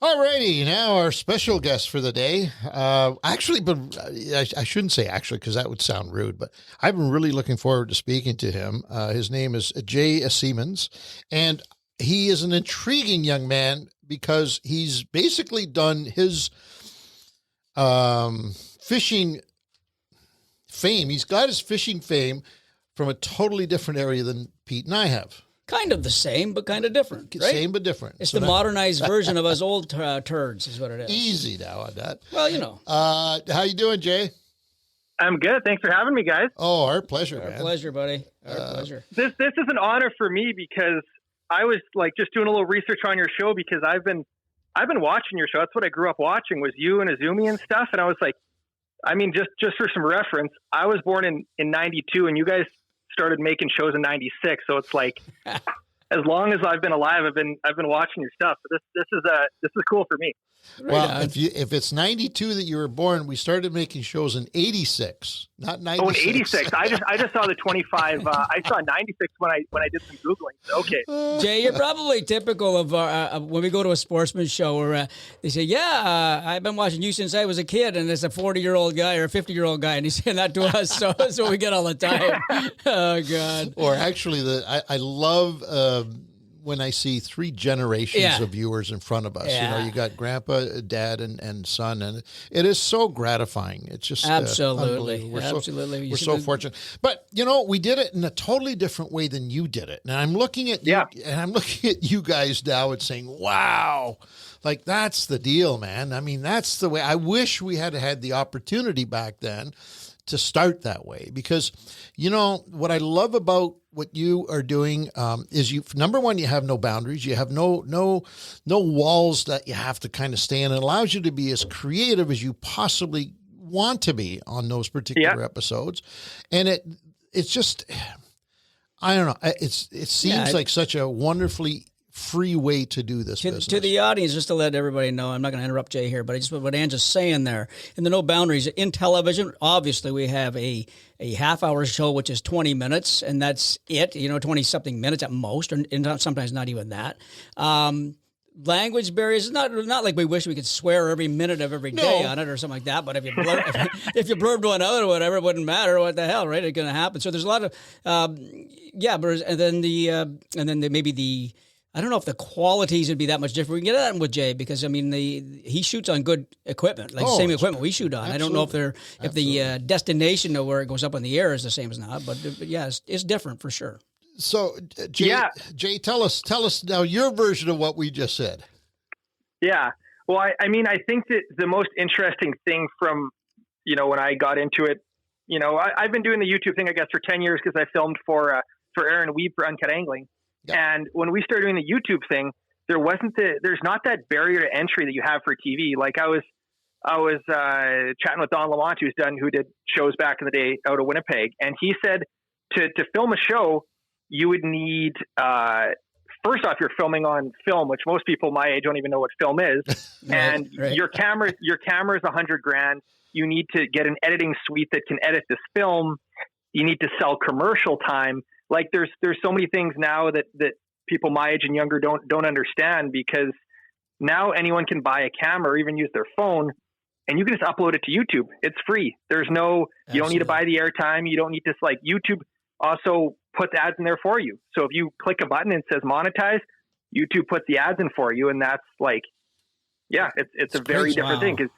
Alrighty, now our special guest for the day. I shouldn't say actually because that would sound rude, but I've been really looking forward to speaking to him. His name is Jay Siemens, and he is an intriguing young man because he's basically done his fishing fame. He's got his fishing fame from a totally different area than Pete and I have. Kind of the same, but kind of different, right? Same, but different. It's the modernized version of us old turds is what it is. Easy now on that. Well, you know. How you doing, Jay? I'm good. Thanks for having me, guys. Oh, our pleasure, Our man. pleasure, buddy. Our pleasure. This is an honor for me because I was like just doing a little research on your show because I've been watching your show. That's what I grew up watching was you and Azumi and stuff. And I was like, I mean, just for some reference, I was born in 92 and you guys started making shows in 96. So it's like, as long as I've been alive, I've been watching your stuff. So this is cool for me. Well, if it's 92 that you were born, we started making shows in 86, not 96. Oh, in 86. I just saw the 25. I saw 96 when I did some Googling. Okay. Jay, you're probably typical of when we go to a sportsman show where they say, I've been watching you since I was a kid, and it's a 40-year-old guy or a 50-year-old guy, and he's saying that to us. So that's what we get all the time. Oh, God. Or actually, I love when I see three generations of viewers in front of us. Yeah. You know, you got grandpa, dad, and son, and it is so gratifying. It's just absolutely. We're so fortunate. But, you know, we did it in a totally different way than you did it. And I'm looking at you, and I'm looking at you guys now and saying, wow, like that's the deal, man. I mean, that's the way. I wish we had had the opportunity back then to start that way, because, you know, what I love about what you are doing is number one, you have no boundaries. You have no walls that you have to kind of stay in. It allows you to be as creative as you possibly want to be on those particular episodes. And it's just, I don't know. It seems like such a wonderfully free way to do this business. To the audience, just to let everybody know, I'm not going to interrupt Jay here, but I just what Anne's just saying there, in the no boundaries, in television, obviously we have a half-hour show, which is 20 minutes, and that's it, 20-something minutes at most, and sometimes not even that. Language barriers, it's not like we wish we could swear every minute of every day on it or something like that, but if you blurred one out or whatever, it wouldn't matter. What the hell, right? It's going to happen. So there's a lot of, and then maybe the, I don't know if the qualities would be that much different. We can get that with Jay because I mean he shoots on good equipment, like the same equipment we shoot on. Absolutely. I don't know if the destination of where it goes up in the air is the same as not, but yeah, it's different for sure. So Jay, tell us now your version of what we just said. Yeah, well, I mean, I think that the most interesting thing from when I got into it, I've been doing the YouTube thing I guess for 10 years because I filmed for Aaron Weeb for Uncut Angling. And when we started doing the YouTube thing, there's not that barrier to entry that you have for TV. Like I was chatting with Don Lamont, who did shows back in the day out of Winnipeg. And he said to film a show, you would need, first off, you're filming on film, which most people my age don't even know what film is. And your camera's $100,000. You need to get an editing suite that can edit this film. You need to sell commercial time. Like there's so many things now that people my age and younger don't understand, because now anyone can buy a camera or even use their phone and you can just upload it to YouTube. It's free. You don't need to buy the airtime. You don't need to YouTube also puts ads in there for you. So if you click a button and it says monetize, YouTube puts the ads in for you. And that's it's a very different thing. 'Cause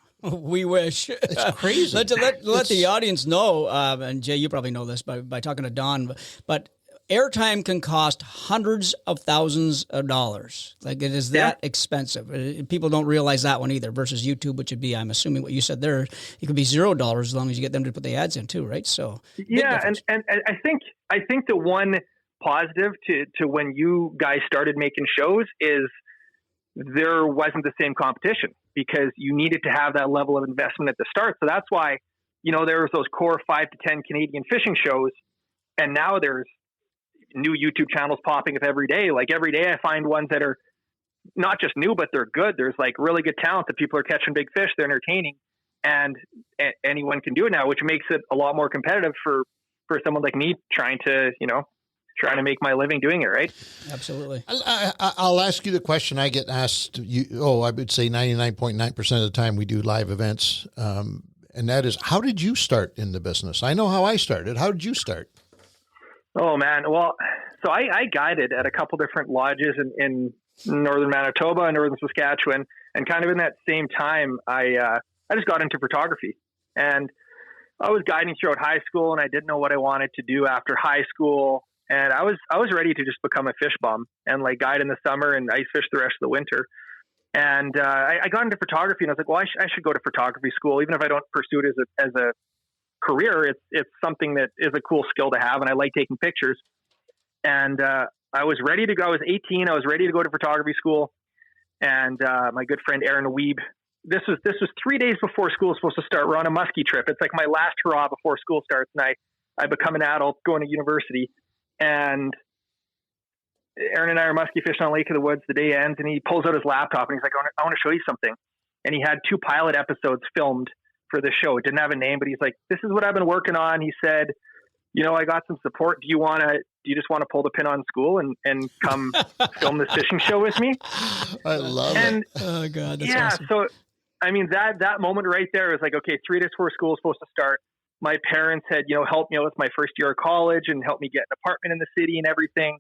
we wish. It's crazy. Let the audience know, and Jay, you probably know this by talking to Don, but airtime can cost hundreds of thousands of dollars. Like it is that expensive. People don't realize that one either. Versus YouTube, which would be, I'm assuming what you said there, it could be $0 as long as you get them to put the ads in too, right? So and I think the one positive to when you guys started making shows is there wasn't the same competition, because you needed to have that level of investment at the start. So that's why, there was those core 5 to 10 Canadian fishing shows. And now there's new YouTube channels popping up every day. Like every day I find ones that are not just new, but they're good. There's like really good talent that people are catching big fish. They're entertaining, and anyone can do it now, which makes it a lot more competitive for someone like me trying to trying to make my living doing it, right? Absolutely. I'll ask you the question I get asked. I would say 99.9% of the time we do live events. And that is, how did you start in the business? I know how I started. How did you start? Oh man. Well, so I guided at a couple different lodges in northern Manitoba and northern Saskatchewan. And kind of in that same time, I just got into photography, and I was guiding throughout high school, and I didn't know what I wanted to do after high school. And I was ready to just become a fish bum and like guide in the summer and ice fish the rest of the winter. And I got into photography, and I was like, well, I should go to photography school, even if I don't pursue it as a career. It's something that is a cool skill to have, and I like taking pictures. And I was ready to go. I was 18. I was ready to go to photography school. And my good friend Aaron Weeb, this was 3 days before school was supposed to start. We're on a muskie trip. It's like my last hurrah before school starts, and I become an adult going to university. And Aaron and I are muskie fishing on Lake of the Woods. The day ends, and he pulls out his laptop, and he's like, I want to show you something. And he had 2 pilot episodes filmed for the show. It didn't have a name, but he's like, this is what I've been working on. He said, I got some support. Do you just want to pull the pin on school and come film this fishing show with me? I love it. Oh God. That's awesome. So, I mean, that moment right there is like, okay, 3 days before school is supposed to start. My parents had, helped me out with my first year of college and helped me get an apartment in the city and everything.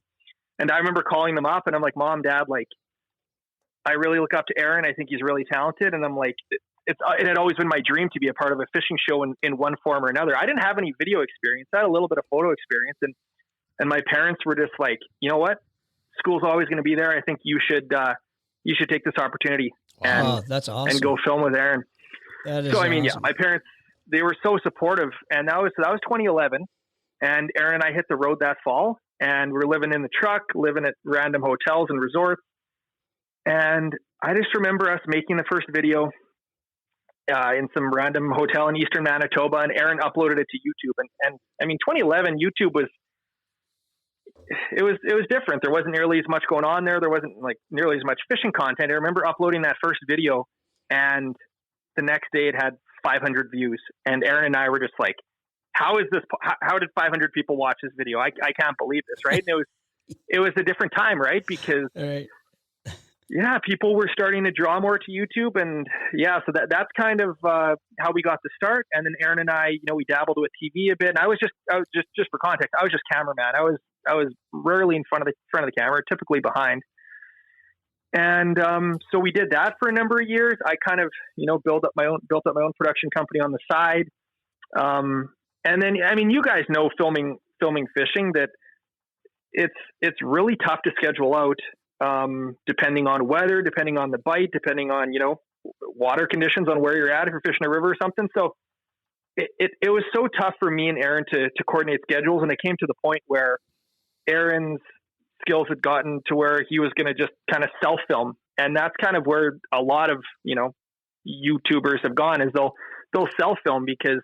And I remember calling them up, and I'm like, Mom, Dad, like, I really look up to Aaron. I think he's really talented. And I'm like, it had always been my dream to be a part of a fishing show in one form or another. I didn't have any video experience. I had a little bit of photo experience, and my parents were just like, you know what? School's always going to be there. I think you should take this opportunity. Wow, that's awesome. And go film with Aaron. That is so, I mean, awesome. yeah, my parents, they were so supportive, and that was 2011. And Aaron and I hit the road that fall, and we're living in the truck, living at random hotels and resorts. And I just remember us making the first video in some random hotel in Eastern Manitoba, and Aaron uploaded it to YouTube. And I mean, 2011, YouTube was different. There wasn't nearly as much going on there. There wasn't like nearly as much fishing content. I remember uploading that first video, and the next day it had 500 views. And Aaron and I were just like, how did 500 people watch this video? I can't believe this. Right. And it was a different time, right? Because right. Yeah, people were starting to draw more to YouTube, and yeah, so that's kind of how we got the start. And then Aaron and I, we dabbled with TV a bit. And I was just for context, I was just cameraman. I was rarely in front of the camera, typically behind. And so we did that for a number of years. I kind of built up my own production company on the side. And then, I mean, you guys know filming fishing, that it's really tough to schedule out. Depending on weather, depending on the bite, depending on, water conditions on where you're at, if you're fishing a river or something. So it was so tough for me and Aaron to coordinate schedules. And it came to the point where Aaron's skills had gotten to where he was going to just kind of self-film. And that's kind of where a lot of, YouTubers have gone, is they'll self-film, because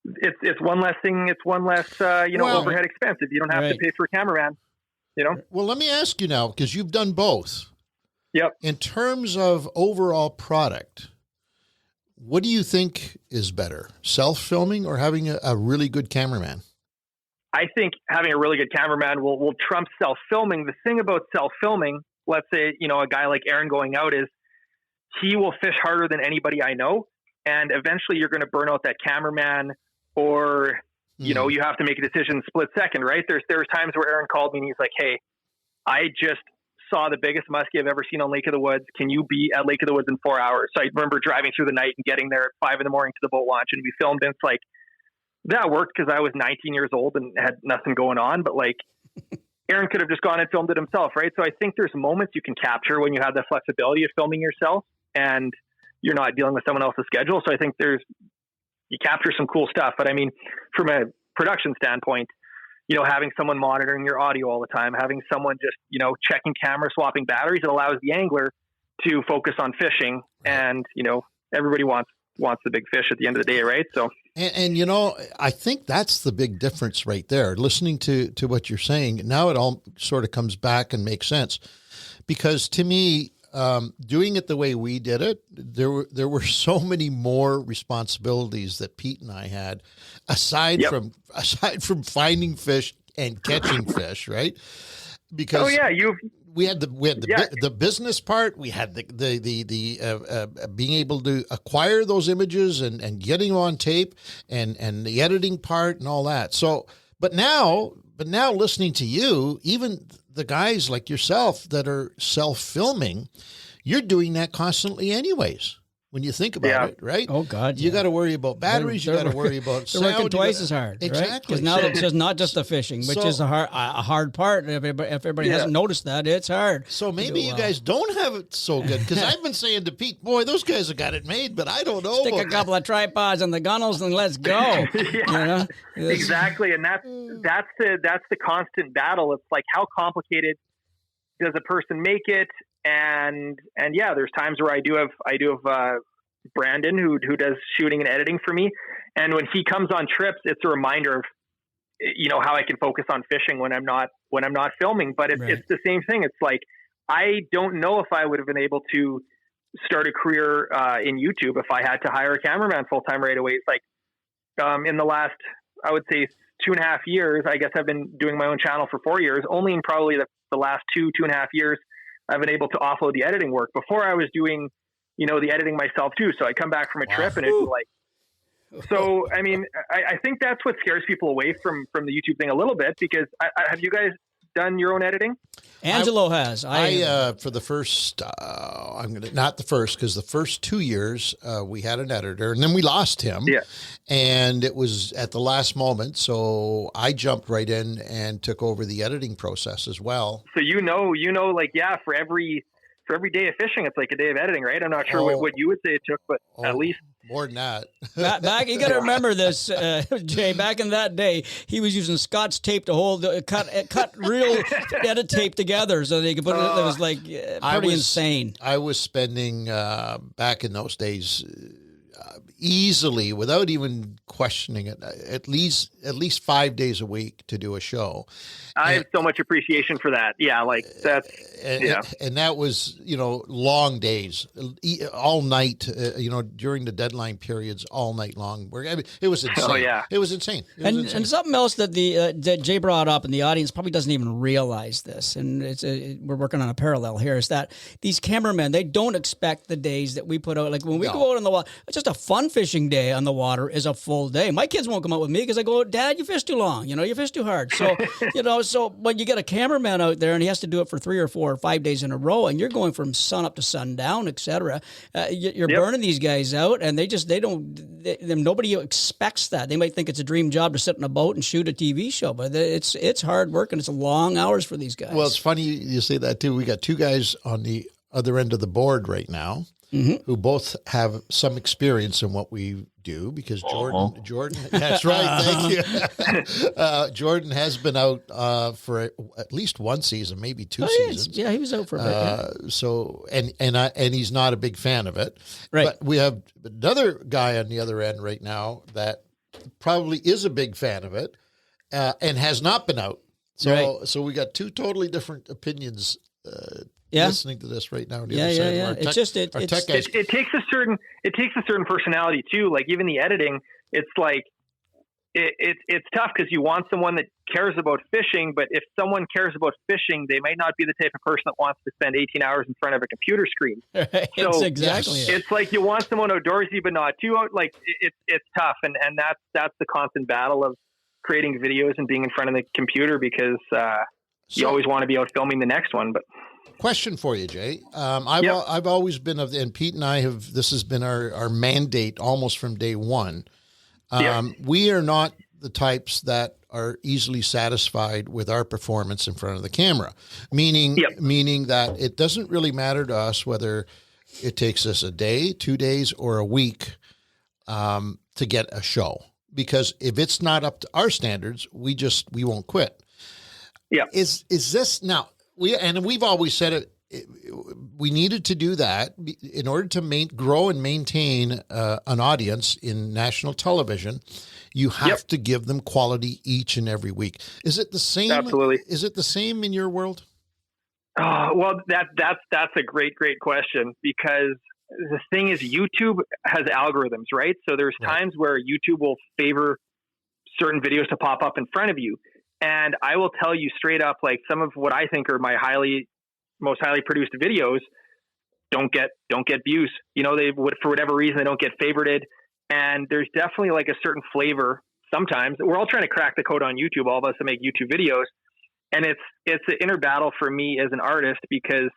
it's one less thing. It's one less, overhead expense if you don't have to pay for a cameraman. Well, let me ask you now, because you've done both. Yep. In terms of overall product, what do you think is better, self-filming or having a really good cameraman? I think having a really good cameraman will trump self-filming. The thing about self-filming, let's say, a guy like Aaron going out, is he will fish harder than anybody I know. And eventually you're going to burn out that cameraman, or you have to make a decision split second, right? There's times where Aaron called me and he's like, hey, I just saw the biggest muskie I've ever seen on Lake of the Woods. Can you be at Lake of the Woods in 4 hours? So I remember driving through the night and getting there at 5 a.m. to the boat launch, and we filmed. And it's like, that worked because I was 19 years old and had nothing going on, but like Aaron could have just gone and filmed it himself, right? So I think there's moments you can capture when you have the flexibility of filming yourself and you're not dealing with someone else's schedule. So I think you capture some cool stuff. But I mean, from a production standpoint, having someone monitoring your audio all the time, having someone just, checking camera, swapping batteries, it allows the angler to focus on fishing. And, everybody wants the big fish at the end of the day, right? So, and I think that's the big difference right there. Listening to what you're saying, now it all sort of comes back and makes sense, because to me, doing it the way we did it, there were so many more responsibilities that Pete and I had, aside from finding fish, and catching fish, right? Because we had the business part, we had the being able to acquire those images and getting them on tape and the editing part and all that. So, but now listening to you, even the guys like yourself that are self-filming, you're doing that constantly anyways. When you think about it, right? Oh God, you got to worry about batteries. You got to worry about sound. They're working twice as hard, exactly. Because now it's just not just the fishing, which is a hard part. If everybody hasn't noticed that, it's hard. So maybe you guys don't have it so good, because I've been saying to Pete, boy, those guys have got it made, but I don't know. Stick a couple of tripods on the gunnels and let's go. Exactly, and that's the constant battle. It's like, how complicated does a person make it? And there's times where I do have Brandon who does shooting and editing for me, and when he comes on trips, it's a reminder of how I can focus on fishing when I'm not filming. But it's the same thing. It's like, I don't know if I would have been able to start a career in YouTube if I had to hire a cameraman full time right away. It's like in the last, I would say, 2.5 years. I guess I've been doing my own channel for 4 years. Only in probably the last 2.5 years, I've been able to offload the editing work. Before, I was doing, the editing myself too. So I come back from a trip and it'd be like, so, I mean, I think that's what scares people away from the YouTube thing a little bit, because have you guys done your own editing? Angelo has. I for the first, not the first, because the first 2 years we had an editor, and then we lost him. Yeah. And it was at the last moment, so I jumped right in and took over the editing process as well. So for every day of fishing, it's like a day of editing, right? I'm not sure what you would say it took, but at least more than that. Back, you got to remember this, Jay. Back in that day, he was using Scotch tape to hold cut real edit tape together so they could put it. It was like pretty insane. I was spending back in those days easily, without even questioning it, at least 5 days a week to do a show. I have so much appreciation for that. Yeah, like that's and that was long days, all night. During the deadline periods, all night long. It was insane. Oh yeah, it was insane. And something else that that Jay brought up, and the audience probably doesn't even realize this, and we're working on a parallel here, is that these cameramen, they don't expect the days that we put out. Like when we go out on the water, it's just a fun fishing day on the water is a full day. My kids won't come out with me because I go, Dad, you fish too long. You fish too hard. So so when you get a cameraman out there and he has to do it for 3 or 4 or 5 days in a row, and you're going from sun up to sundown, etc., you're burning these guys out, and nobody expects that. They might think it's a dream job to sit in a boat and shoot a TV show, but it's hard work and it's long hours for these guys. Well, it's funny you say that too. We got 2 guys on the other end of the board right now, who both have some experience in what we do, because Jordan, that's right. Thank you. Jordan has been out for at least one season, maybe 2 seasons. Yeah, he was out for a bit. So, and he's not a big fan of it. Right. But we have another guy on the other end right now that probably is a big fan of it, and has not been out. So we got 2 totally different opinions. Listening to this right now. It takes a certain personality too. Like even the editing, it's like it's tough because you want someone that cares about fishing, but if someone cares about fishing, they might not be the type of person that wants to spend 18 hours in front of a computer screen. Right. So exactly. It's like you want someone outdoorsy, but not too out. Like it's tough, and that's the constant battle of creating videos and being in front of the computer, because you always want to be out filming the next one. But question for you, Jay. I've always been and Pete and I have, this has been our mandate almost from day one. We are not the types that are easily satisfied with our performance in front of the camera, meaning that it doesn't really matter to us whether it takes us a day, 2 days, or a week to get a show, because if it's not up to our standards, we won't quit. Yeah. Is this now? We've always said it. We needed to do that in order to grow and maintain an audience in national television. You have to give them quality each and every week. Is it the same? Absolutely. Is it the same in your world? Well, that's a great question, because the thing is, YouTube has algorithms, right? So there's times where YouTube will favor certain videos to pop up in front of you. And I will tell you straight up, like some of what I think are my most highly produced videos don't get views. They would, for whatever reason, they don't get favorited. And there's definitely like a certain flavor. Sometimes we're all trying to crack the code on YouTube, all of us that make YouTube videos. And it's an inner battle for me as an artist, because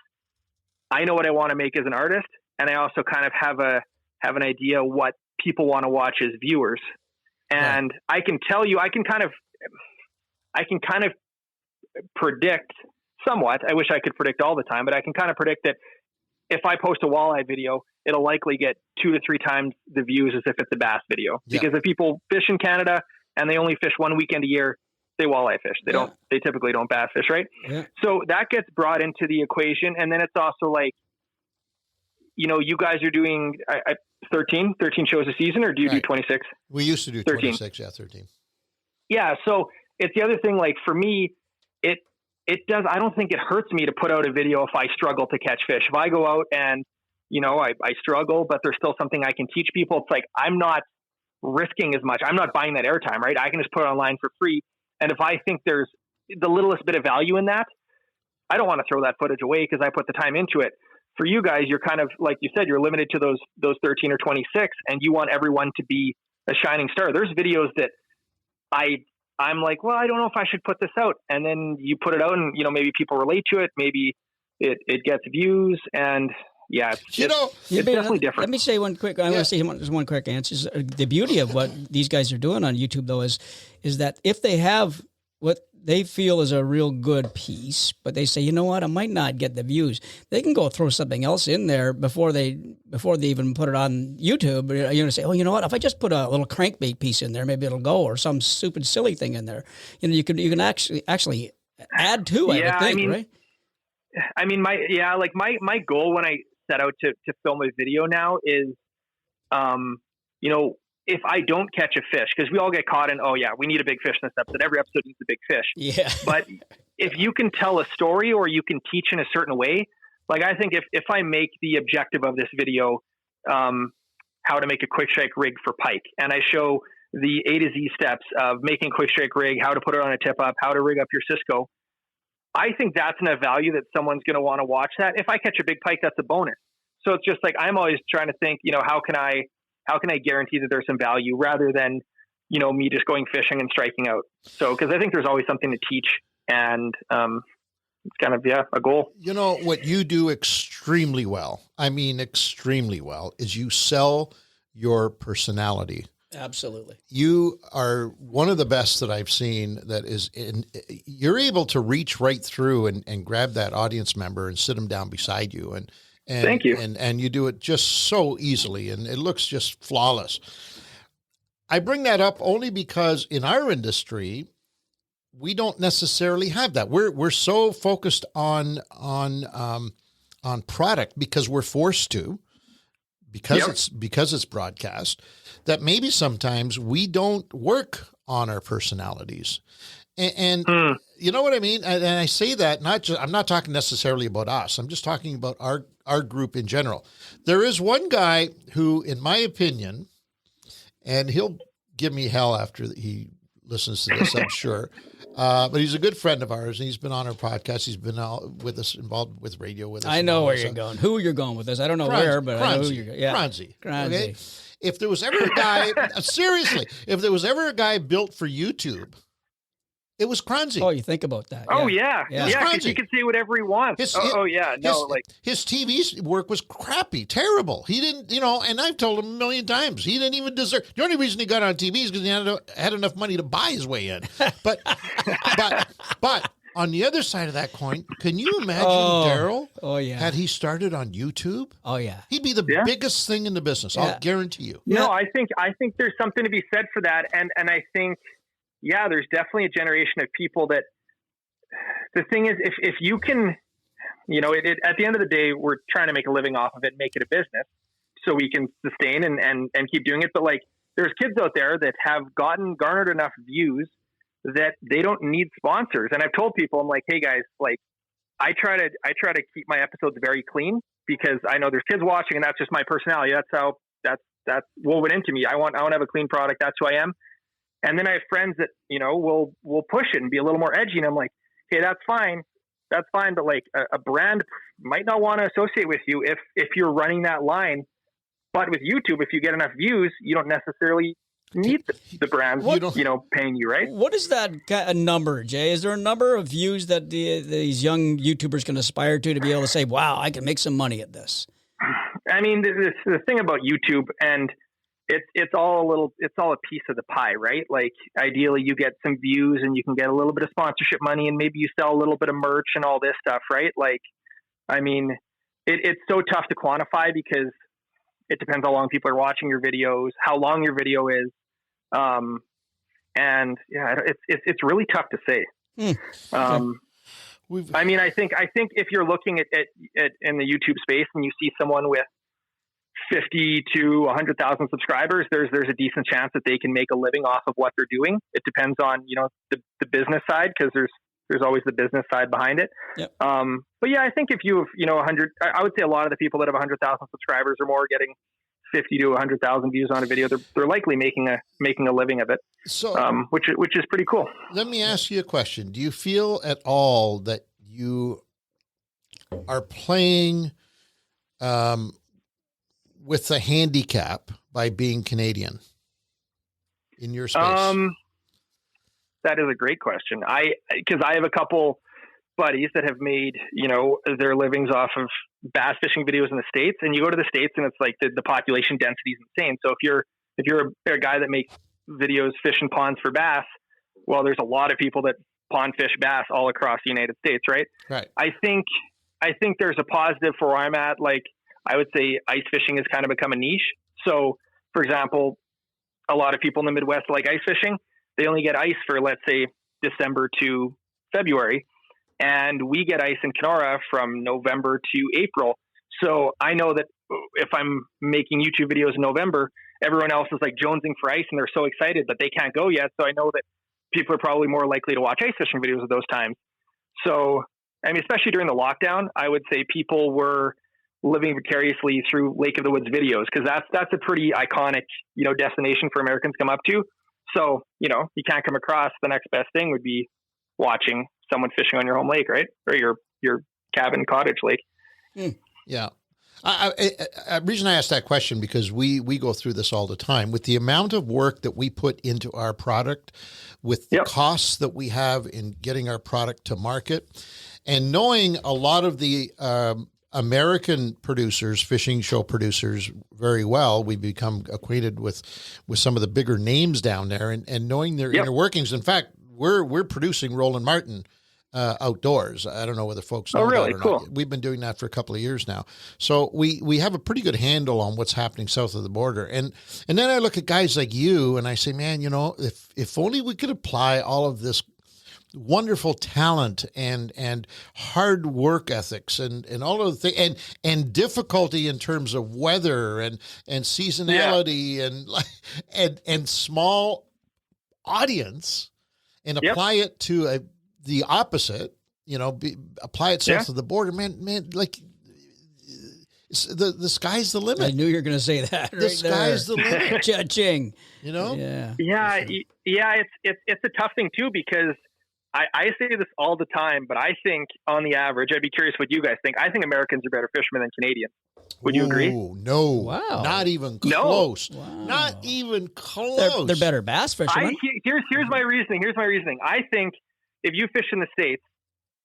I know what I want to make as an artist. And I also kind of have an idea what people want to watch as viewers. And I can tell you, I can kind of predict somewhat. I wish I could predict all the time, but I can kind of predict that if I post a walleye video, it'll likely get 2 to 3 times the views as if it's a bass video. Yeah. Because if people fish in Canada and they only fish one weekend a year, they walleye fish. They typically don't bass fish, right? Yeah. So that gets brought into the equation. And then it's also like, you guys are doing 13 shows a season, or do you do 26? We used to do 13. 26, yeah, 13. Yeah. So it's the other thing, like for me, it does. I don't think it hurts me to put out a video if I struggle to catch fish. If I go out and, I struggle, but there's still something I can teach people. It's like, I'm not risking as much. I'm not buying that airtime, right? I can just put it online for free. And if I think there's the littlest bit of value in that, I don't want to throw that footage away because I put the time into it. For you guys, you're kind of, like you said, you're limited to those 13 or 26, and you want everyone to be a shining star. There's videos that I'm like, well, I don't know if I should put this out. And then you put it out and, maybe people relate to it. Maybe it gets views, and it's definitely different. Let me say one quick, I want to say one quick answer. The beauty of what these guys are doing on YouTube though is that if they have what they feel is a real good piece, but they say, you know what, I might not get the views, they can go throw something else in there before they even put it on YouTube. Say, oh, you know what, if I just put a little crankbait piece in there, maybe it'll go, or some stupid silly thing in there. You can actually add to it. I think, right? I mean, my goal when I set out to film a video now is, if I don't catch a fish, because we all get caught in, we need a big fish in this episode. Every episode needs a big fish. Yeah. But if you can tell a story or you can teach in a certain way, like I think if I make the objective of this video, how to make a quick strike rig for pike, and I show the A to Z steps of making a quick strike rig, how to put it on a tip up, how to rig up your Cisco, I think that's enough value that someone's going to want to watch that. If I catch a big pike, that's a bonus. So it's just like, I'm always trying to think, how can I guarantee that there's some value rather than, me just going fishing and striking out. So, because I think there's always something to teach, and it's kind of, a goal. What you do extremely well, is you sell your personality. Absolutely. You are one of the best that I've seen you're able to reach right through and grab that audience member and sit them down beside you. And thank you. And you do it just so easily, and it looks just flawless. I bring that up only because in our industry, we don't necessarily have that. We're so focused on product because we're forced to, because it's broadcast, that maybe sometimes we don't work on our personalities. And you know what I mean? And I say that I'm not talking necessarily about us. I'm just talking about our group in general. There is one guy who, in my opinion, and he'll give me hell after he listens to this, I'm sure. But he's a good friend of ours, and he's been on our podcast. He's been with us, involved with radio with us. I know where you're going. Who you're going with this? I don't know where, but I know who you're going. Yeah. Choronzey. Okay? If there was ever a guy, seriously, if there was ever a guy built for YouTube, it was Choronzey. Oh, you think about that. Oh, yeah. Because he can say whatever he wants. His TV work was crappy, terrible. He didn't, and I've told him a million times, he didn't even deserve. The only reason he got on TV is because he had enough money to buy his way in. But on the other side of that coin, can you imagine Darryl? Oh, yeah. Had he started on YouTube? Oh, yeah. He'd be the biggest thing in the business. Yeah. I'll guarantee you. No, I think there's something to be said for that. And I think, there's definitely a generation of people that the thing is, if you can, at the end of the day, we're trying to make a living off of it, make it a business so we can sustain and keep doing it. But like, there's kids out there that have garnered enough views that they don't need sponsors. And I've told people, I'm like, hey guys, like I try to keep my episodes very clean because I know there's kids watching and that's just my personality. That's woven into me. I want to have a clean product. That's who I am. And then I have friends that, will push it and be a little more edgy. And I'm like, hey, that's fine. That's fine. But like a brand might not want to associate with you if you're running that line. But with YouTube, if you get enough views, you don't necessarily need the brand, paying you, right? What is that number, Jay? Is there a number of views that these young YouTubers can aspire to be able to say, wow, I can make some money at this? I mean, the thing about YouTube, and it's all a piece of the pie, right? Like ideally you get some views and you can get a little bit of sponsorship money and maybe you sell a little bit of merch and all this stuff, right? Like, I mean, it's so tough to quantify because it depends how long people are watching your videos, how long your video is. And yeah, it's really tough to say. I mean, I think if you're looking at in the YouTube space and you see someone with 50 to 100,000 subscribers, there's a decent chance that they can make a living off of what they're doing. It depends on, the business side, because there's always the business side behind it. Yep. But yeah, I think if you have, 100, I would say a lot of the people that have 100,000 subscribers or more getting 50 to 100,000 views on a video, they're likely making a living of it. So, which is pretty cool. Let me ask you a question. Do you feel at all that you are playing, with the handicap by being Canadian in your space? That is a great question. Because I have a couple buddies that have made, their livings off of bass fishing videos in the States, and you go to the States and it's like the population density is insane. So if you're a guy that makes videos fishing ponds for bass, well, there's a lot of people that pond fish bass all across the United States, right? Right. I think there's a positive for where I'm at. Like, I would say ice fishing has kind of become a niche. So, for example, a lot of people in the Midwest like ice fishing. They only get ice for, let's say, December to February. And we get ice in Kenora from November to April. So I know that if I'm making YouTube videos in November, everyone else is like jonesing for ice and they're so excited, but they can't go yet. So I know that people are probably more likely to watch ice fishing videos at those times. So, I mean, especially during the lockdown, I would say people were living vicariously through Lake of the Woods videos, because that's a pretty iconic, destination for Americans to come up to. So, you can't come across, the next best thing would be watching someone fishing on your home lake, right? Or your cabin cottage lake. Yeah. Reason I asked that question, because we go through this all the time with the amount of work that we put into our product, with the costs that we have in getting our product to market, and knowing a lot of the American producers, fishing show producers very well. We become acquainted with some of the bigger names down there, and knowing their inner workings. In fact, we're producing Roland Martin outdoors. I don't know whether folks know really? that or Cool. not. We've been doing that for a couple of years now. So we have a pretty good handle on what's happening south of the border. And then I look at guys like you and I say, man, if only we could apply all of this wonderful talent and hard work ethics and all of the things and difficulty in terms of weather and seasonality and small audience, and apply it to the opposite, apply it south of the border, man, like the sky's the limit. I knew you were going to say that. The sky's the limit. Cha-ching. Yeah. It's a tough thing too, because I say this all the time, but I think on the average, I'd be curious what you guys think. I think Americans are better fishermen than Canadians. Would you agree? No. Wow. Not even close. No. Wow. Not even close. They're better bass fishermen. Here's my reasoning. I think if you fish in the States,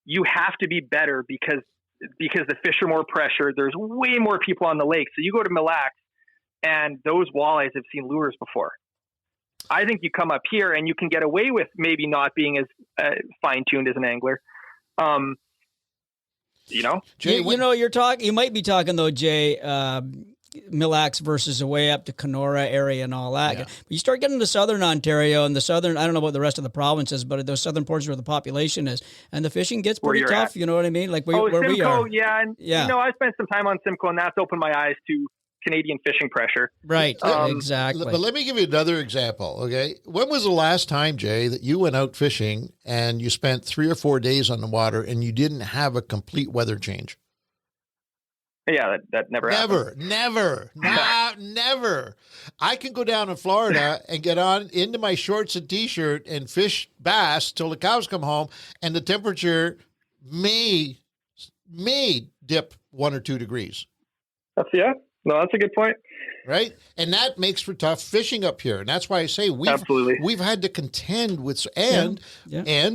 you have to be better because the fish are more pressured. There's way more people on the lake. So you go to Mille Lacs and those walleyes have seen lures before. I think you come up here and you can get away with maybe not being as fine-tuned as an angler. Jay, you might be talking though, Jay, Mille Lacs versus way up to Kenora area and all that. Yeah. But you start getting to southern Ontario and I don't know about the rest of the provinces, but those southern portions where the population is, and the fishing gets pretty tough. At. You know what I mean? Like where Simcoe, we are. Yeah. And, I spent some time on Simcoe, and that's opened my eyes to Canadian fishing pressure. Right. Exactly. But let me give you another example. Okay. When was the last time, Jay, that you went out fishing and you spent 3 or 4 days on the water and you didn't have a complete weather change? Yeah, that never happened. Never. I can go down in Florida and get on into my shorts and T-shirt and fish bass till the cows come home, and the temperature may dip 1 or 2 degrees. That's a good point. Right? And that makes for tough fishing up here. And that's why I say we've had to contend with, and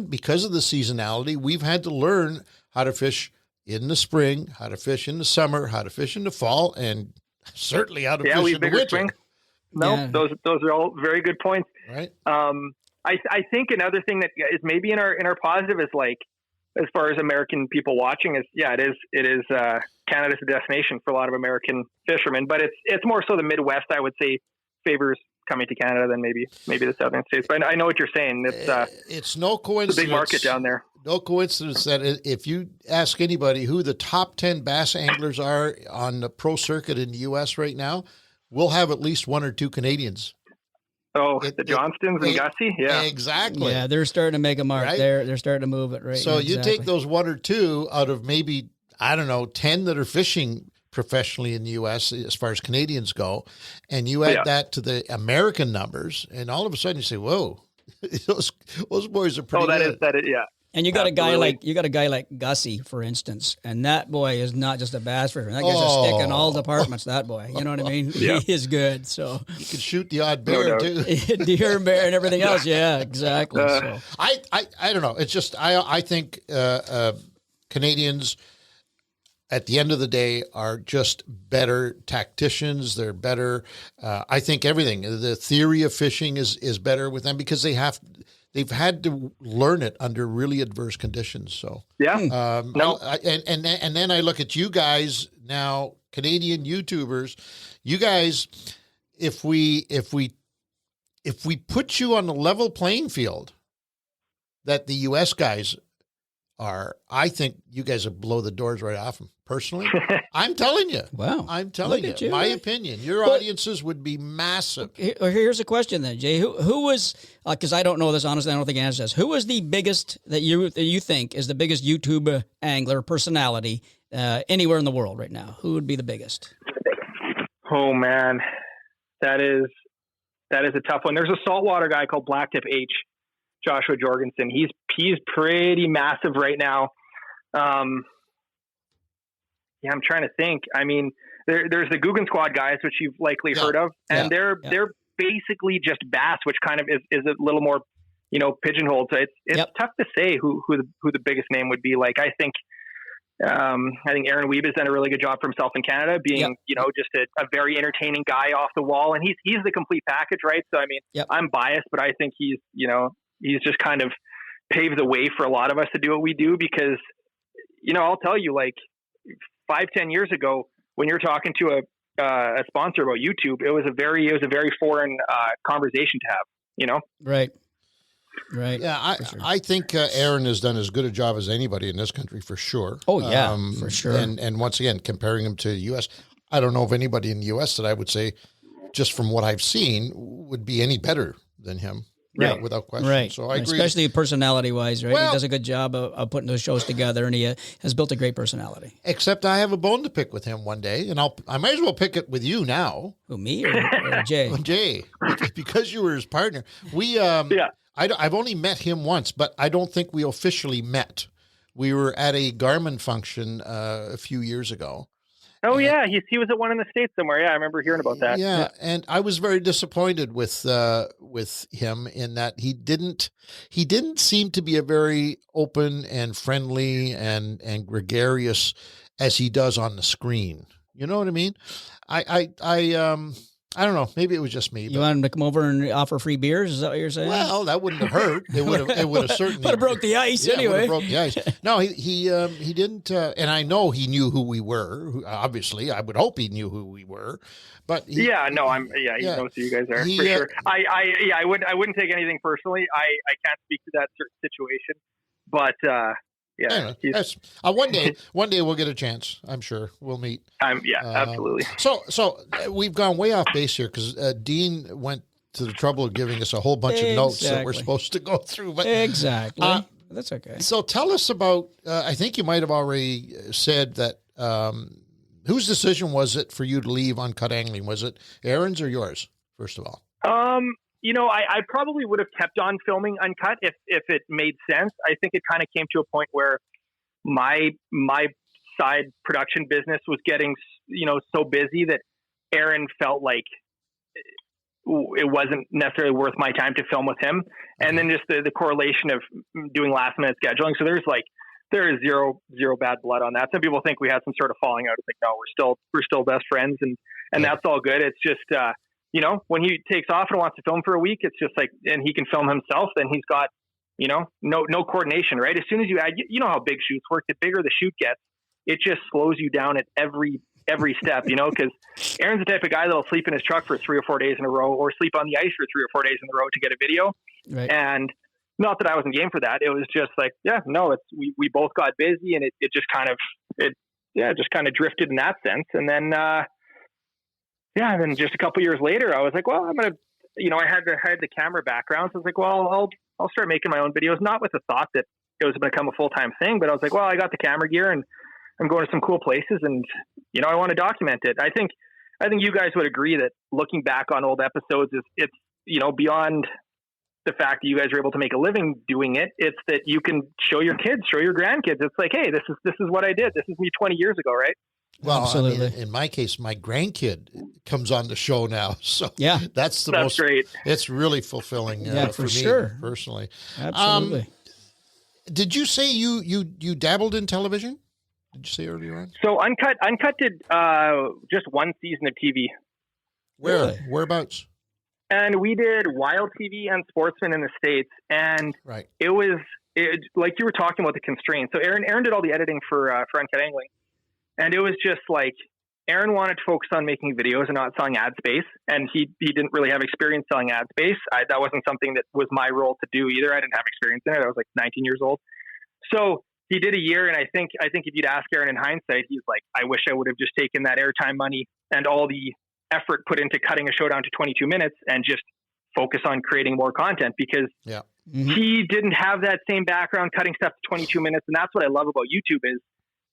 because of the seasonality, we've had to learn how to fish in the spring, how to fish in the summer, how to fish in the fall, and certainly how to fish in the winter. Swing. No, those are all very good points. Right. I think another thing that is maybe in our positive is, like, as far as American people watching, is it is Canada's a destination for a lot of American fishermen, but it's more so the Midwest, I would say, favors coming to Canada than maybe the southern states. But I know what you're saying. It's no coincidence. It's a big market down there. No coincidence that if you ask anybody who the top 10 bass anglers are on the pro circuit in the U.S. right now, we'll have at least 1 or 2 Canadians. Oh, the Johnstons and Gussie? Yeah. Exactly. Yeah, they're starting to make a mark. Right? They're starting to move it, right? So you take those 1 or 2 out of maybe, 10 that are fishing professionally in the U.S. as far as Canadians go, and you add that to the American numbers, and all of a sudden you say, whoa, those boys are pretty good. That is, yeah. And you got a guy like Gussie, for instance, and that boy is not just a bass fisherman. That guy's a stick in all departments. That boy, you know what I mean? Yeah. He is good. So you can shoot the odd bear too, deer, bear, and everything else. Yeah, exactly. So I don't know. It's just I think Canadians, at the end of the day, are just better tacticians. They're better. I think everything. The theory of fishing is better with them because they've had to learn it under really adverse conditions. So and then I look at you guys now, Canadian YouTubers. You guys, if we put you on the level playing field that the U.S. guys are, I think you guys would blow the doors right off them. Personally, I'm telling you. Wow. I'm telling you. My opinion. Your audiences would be massive. Here's a question then, Jay. Who was, because I don't know this, honestly, I don't think I answer this. Who was the biggest that you think is the biggest YouTube angler personality anywhere in the world right now? Who would be the biggest? Oh, man. That is a tough one. There's a saltwater guy called Blacktip H, Joshua Jorgensen. He's pretty massive right now. Yeah, I'm trying to think. I mean, there's the Guggen Squad guys, which you've likely heard of, and they're basically just bass, which kind of is a little more, pigeonholed. So it's tough to say who the biggest name would be. Like, I think Aaron Wiebe has done a really good job for himself in Canada, being just a very entertaining guy off the wall, and he's the complete package, right? So I mean, I'm biased, but I think he's just kind of paved the way for a lot of us to do what we do because I'll tell you, like, 5-10 years ago, when you're talking to a sponsor about YouTube, it was a very foreign conversation to have, Right. Yeah, I think Aaron has done as good a job as anybody in this country for sure. Oh yeah, for sure. And once again, comparing him to the U.S., I don't know of anybody in the U.S. that I would say, just from what I've seen, would be any better than him. Right. Yeah, without question. Right. So I agree. Especially personality-wise, right? He does a good job of putting those shows together, and he has built a great personality. Except I have a bone to pick with him one day, and I might as well pick it with you now. Who, me or Jay? Jay, because you were his partner. I've only met him once, but I don't think we officially met. We were at a Garmin function a few years ago. Oh, yeah. He was at one in the States somewhere. Yeah, I remember hearing about that. Yeah, and I was very disappointed with him in that he didn't seem to be a very open and friendly and gregarious as he does on the screen. You know what I mean? I don't know. Maybe it was just me. You want him to come over and offer free beers? Is that what you're saying? Well, that wouldn't have hurt. It would have certainly would have broke the ice anyway. Broke the ice. No, he didn't. And I know he knew who we were. Obviously, I would hope he knew who we were. But he knows who you guys are for sure. I wouldn't take anything personally. I can't speak to that certain situation, but. Anyway, one day we'll get a chance. I'm sure we'll meet. Absolutely. So we've gone way off base here because Dean went to the trouble of giving us a whole bunch of notes that we're supposed to go through. But exactly, that's okay. So tell us about. I think you might have already said that whose decision was it for you to leave Uncut Angling? Was it Aaron's or yours, first of all? I probably would have kept on filming Uncut if it made sense. I think it kind of came to a point where my side production business was getting, so busy that Aaron felt like it wasn't necessarily worth my time to film with him. And then just the correlation of doing last minute scheduling. So there is zero bad blood on that. Some people think we had some sort of falling out. It's like, no, we're still best friends, and that's all good. It's just, when he takes off and wants to film for a week, it's just like, and he can film himself, then he's got, no coordination, right? As soon as you add, how big shoots work, the bigger the shoot gets, it just slows you down at every step, because Aaron's the type of guy that'll sleep in his truck for 3 or 4 days in a row, or sleep on the ice for 3 or 4 days in a row to get a video. Right. And not that I wasn't game for that. It was just like, we both got busy, and it just kind of drifted in that sense. And then, then just a couple years later, I was like, well, I'm going to, I had the camera background. So I was like, well, I'll start making my own videos, not with the thought that it was going to become a full-time thing, but I was like, well, I got the camera gear and I'm going to some cool places, and, I want to document it. I think you guys would agree that looking back on old episodes it's beyond the fact that you guys are able to make a living doing it. It's that you can show your kids, show your grandkids. It's like, hey, this is what I did. This is me 20 years ago. Right. Well, absolutely. I mean, in my case, my grandkid comes on the show now. So yeah, that's most great. It's really fulfilling for me sure. Personally. Absolutely. Did you say you dabbled in television? Did you say earlier on? So Uncut did just one season of TV. Where? Really? Whereabouts? And we did Wild TV and Sportsman in the States. And it was like you were talking about the constraints. So Aaron did all the editing for Uncut Angling. And it was just like Aaron wanted to focus on making videos and not selling ad space. And he didn't really have experience selling ad space. That wasn't something that was my role to do either. I didn't have experience in it. I was like 19 years old. So he did a year, and I think if you'd ask Aaron in hindsight, he's like, I wish I would have just taken that airtime money and all the effort put into cutting a show down to 22 minutes and just focus on creating more content, because he didn't have that same background cutting stuff to 22 minutes. And that's what I love about YouTube is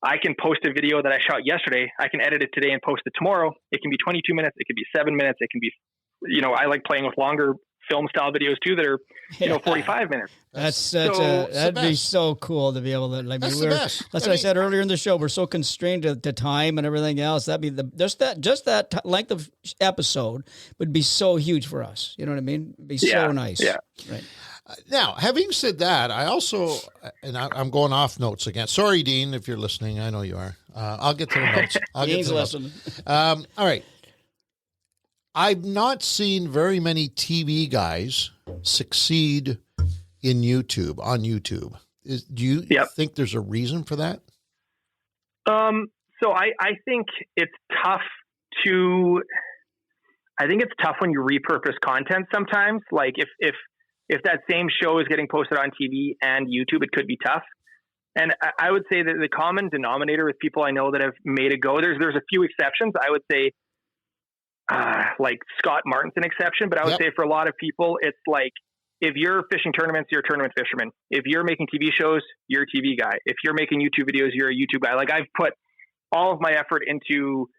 I can post a video that I shot yesterday. I can edit it today and post it tomorrow. It can be 22 minutes. It can be 7 minutes. It can be, I like playing with longer film style videos too that are 45 minutes. That'd be so cool to be able to. I mean, that's what I said earlier in the show. We're so constrained to time and everything else. That'd be just that length of episode would be so huge for us. You know what I mean? It'd be so nice. Yeah. Right. Now, having said that, I also, and I'm going off notes again. Sorry, Dean, if you're listening. I know you are. I'll get to the notes. Dean's listening. All right. I've not seen very many TV guys succeed on YouTube. Do you think there's a reason for that? So I think it's tough when you repurpose content sometimes. Like if that same show is getting posted on TV and YouTube, it could be tough. And I would say that the common denominator with people I know that have made a go, there's a few exceptions. I would say, like Scott Martin's an exception, but I would say for a lot of people, it's like, if you're fishing tournaments, you're a tournament fisherman. If you're making TV shows, you're a TV guy. If you're making YouTube videos, you're a YouTube guy. Like I've put all of my effort into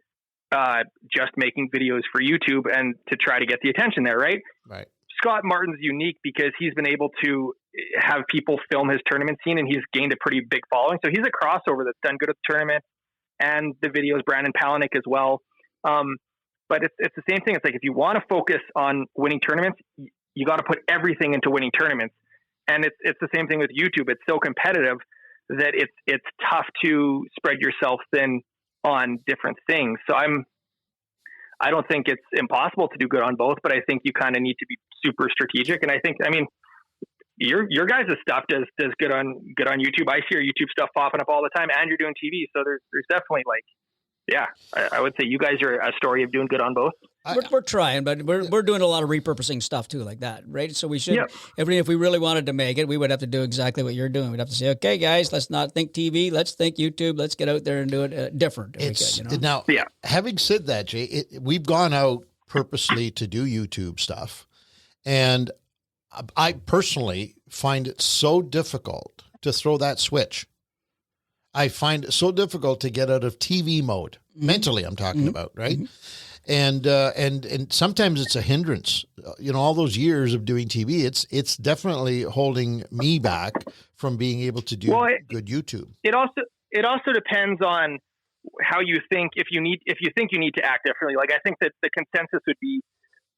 just making videos for YouTube and to try to get the attention there, right? Right. Scott Martin's unique because he's been able to have people film his tournament scene, and he's gained a pretty big following. So he's a crossover that's done good at the tournament, and the videos, Brandon Palaniuk as well. But it's the same thing. It's like, if you want to focus on winning tournaments, you got to put everything into winning tournaments. And it's the same thing with YouTube. It's so competitive that it's tough to spread yourself thin on different things. So I don't think it's impossible to do good on both, but I think you kind of need to be super strategic. And I mean, your guys' stuff does good on YouTube. I see your YouTube stuff popping up all the time, and you're doing TV. So there's definitely I would say you guys are a story of doing good on both. We're trying, but we're doing a lot of repurposing stuff too, like that, right? So we should, if we really wanted to make it, we would have to do exactly what you're doing. We'd have to say, okay, guys, let's not think TV, let's think YouTube, let's get out there and do it different. Now, having said that, Jay, we've gone out purposely to do YouTube stuff, and I personally find it so difficult to throw that switch. I find it so difficult to get out of TV mode. Mentally, I'm talking about, right? And sometimes it's a hindrance. All those years of doing TV, it's definitely holding me back from being able to do good YouTube. It also depends on how you think. If you think you need to act differently, like I think that the consensus would be,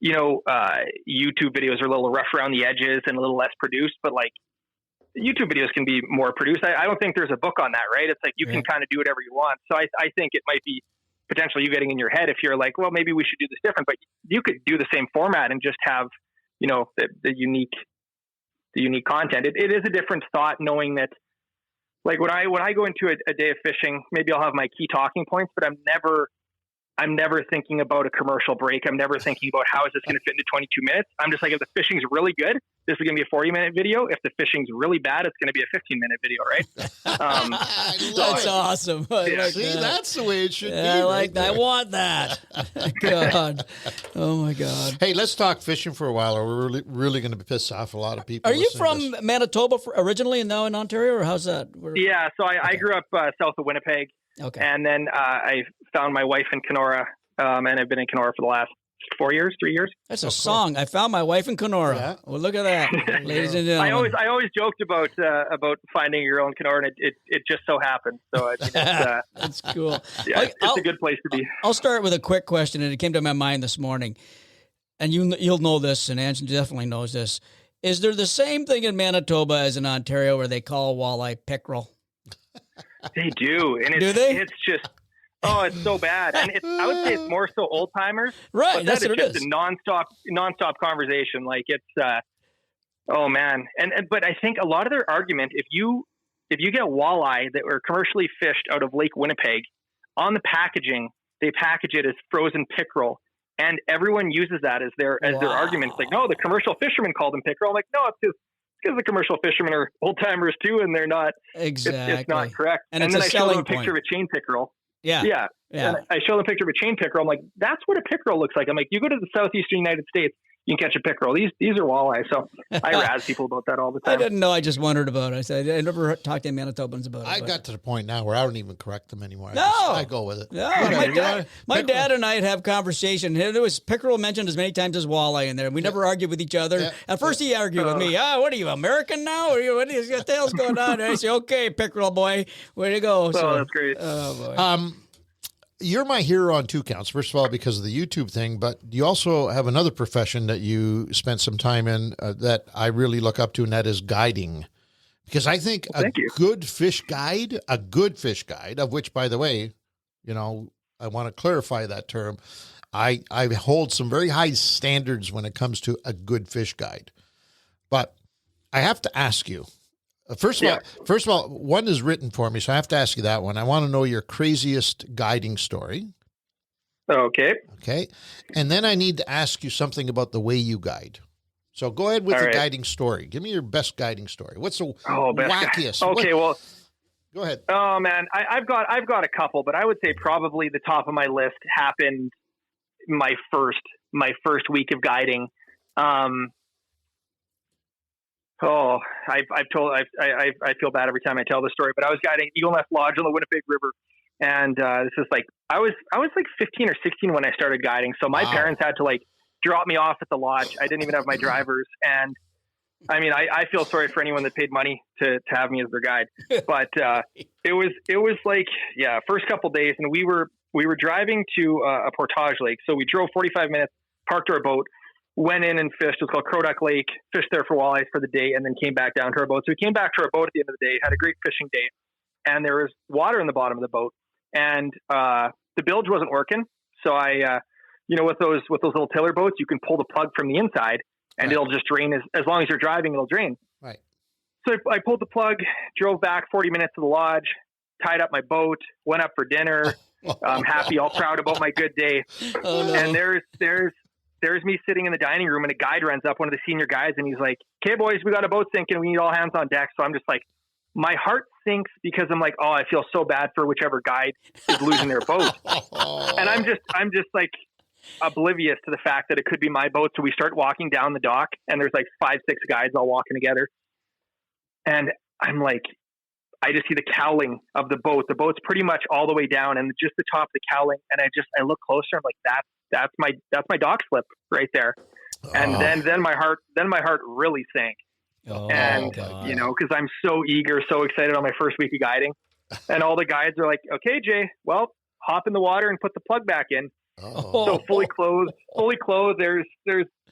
YouTube videos are a little rough around the edges and a little less produced, but like YouTube videos can be more produced. I don't think there's a book on that, right? It's like you can kind of do whatever you want. So I think it might be potentially you getting in your head if you're like, well, maybe we should do this different, but you could do the same format and just have, the unique content. It is a different thought knowing that, like when I go into a day of fishing, maybe I'll have my key talking points, but I'm never thinking about a commercial break. I'm never thinking about how is this going to fit into 22 minutes. I'm just like, if the fishing's really good, this is going to be a 40-minute video. If the fishing's really bad, it's going to be a 15-minute video, right? That's awesome. That's the way it should be. I like that. I want that. God. Oh, my God. Hey, let's talk fishing for a while, or we're really going to piss off a lot of people. Are you from Manitoba originally and now in Ontario, or how's that? Yeah, so I grew up south of Winnipeg. Okay. And then I found my wife in Kenora, and I've been in Kenora for the last 3 years. That's a song. I found my wife in Kenora. Yeah. Well, look at that, ladies and gentlemen. I always joked about finding your own Kenora, and it just so happened. So that's cool. Yeah, it's a good place to be. I'll start with a quick question, and it came to my mind this morning. And you'll know this, and Angelo definitely knows this. Is there the same thing in Manitoba as in Ontario where they call walleye pickerel? They do, and do they? It's just it's so bad, and I would say it's more so old timers, right? That's what it is. It's a nonstop conversation. Like it's oh man, but I think a lot of their argument, if you get walleye that were commercially fished out of Lake Winnipeg, on the packaging they package it as frozen pickerel, and everyone uses that as their argument. It's like, no, the commercial fishermen call them pickerel. I'm like, no, it's just because the commercial fishermen are old timers too, and they're not. Exactly. It's not correct. And then I show them a picture point. of a chain pickerel. Yeah. And I show them a picture of a chain pickerel. I'm like, that's what a pickerel looks like. I'm like, you go to the southeastern United States, you can catch a pickerel. These are walleye. So I razz people about that all the time. I didn't know. I just wondered about it. I never talked to Manitobans about it. I got to the point now where I don't even correct them anymore. No. I go with it. No. My dad and I'd have conversation. There was pickerel mentioned as many times as walleye in there. We never argued with each other. Yeah. At first he argued with me. What are you, American now? What the hell's going on? And I say, okay, pickerel boy, way to go. So that's great. Oh, boy. You're my hero on two counts. First of all, because of the YouTube thing, but you also have another profession that you spent some time in that I really look up to, and that is guiding. Because I think a good fish guide, of which, by the way, I want to clarify that term. I hold some very high standards when it comes to a good fish guide. But I have to ask you, First of all, one is written for me, so I have to ask you that one. I want to know your craziest guiding story. Okay. And then I need to ask you something about the way you guide. So go ahead with the guiding story. Give me your best guiding story. What's the wackiest? Okay, well, go ahead. Oh man, I've got a couple, but I would say probably the top of my list happened my first week of guiding. I feel bad every time I tell this story, but I was guiding Eagle Nest Lodge on the Winnipeg River, and this is like I was like 15 or 16 when I started guiding. So my parents had to like drop me off at the lodge. I didn't even have my drivers, and I mean I feel sorry for anyone that paid money to have me as their guide. But it was like first couple days, and we were driving to a portage lake, so we drove 45 minutes, parked our boat. Went in and fished. It was called Crow Duck Lake. Fished there for walleyes for the day, and then came back down to our boat. So we came back to our boat at the end of the day. Had a great fishing day, and there was water in the bottom of the boat, and the bilge wasn't working. So I, with those little tiller boats, you can pull the plug from the inside, and it'll just drain as long as you're driving. It'll drain. Right. So I pulled the plug, drove back 40 minutes to the lodge, tied up my boat, went up for dinner. I'm happy, all proud about my good day. Oh, no. And there's me sitting in the dining room, and a guide runs up, one of the senior guys, and he's like, "Okay, boys, we got a boat sinking. We need all hands on deck." So I'm just like, my heart sinks because I'm like, I feel so bad for whichever guide is losing their boat. And I'm just like oblivious to the fact that it could be my boat. So we start walking down the dock, and there's like 5-6 guides all walking together. And I'm like, I just see the cowling of the boat. The boat's pretty much all the way down and just the top of the cowling. And I look closer. I'm like, that's my dock slip right there. And then my heart really sank. And, cause I'm so eager, so excited on my first week of guiding. And all the guides are like, okay, Jay, well, hop in the water and put the plug back in. So fully clothed. There's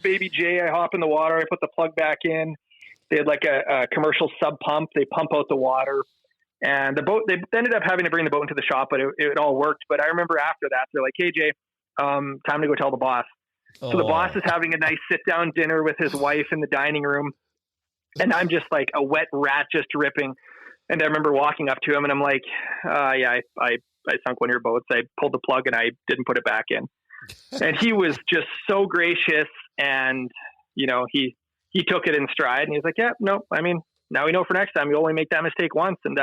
baby Jay. I hop in the water. I put the plug back in. They had like a commercial sub pump. They pump out the water, and the boat, they ended up having to bring the boat into the shop, but it all worked. But I remember after that, they're like, hey Jay, time to go tell the boss. So the boss is having a nice sit down dinner with his wife in the dining room. And I'm just like a wet rat, just dripping. And I remember walking up to him and I'm like, I sunk one of your boats. I pulled the plug and I didn't put it back in. And he was just so gracious. And, he took it in stride and he was like, yeah, no, I mean, now we know for next time, you only make that mistake once. And,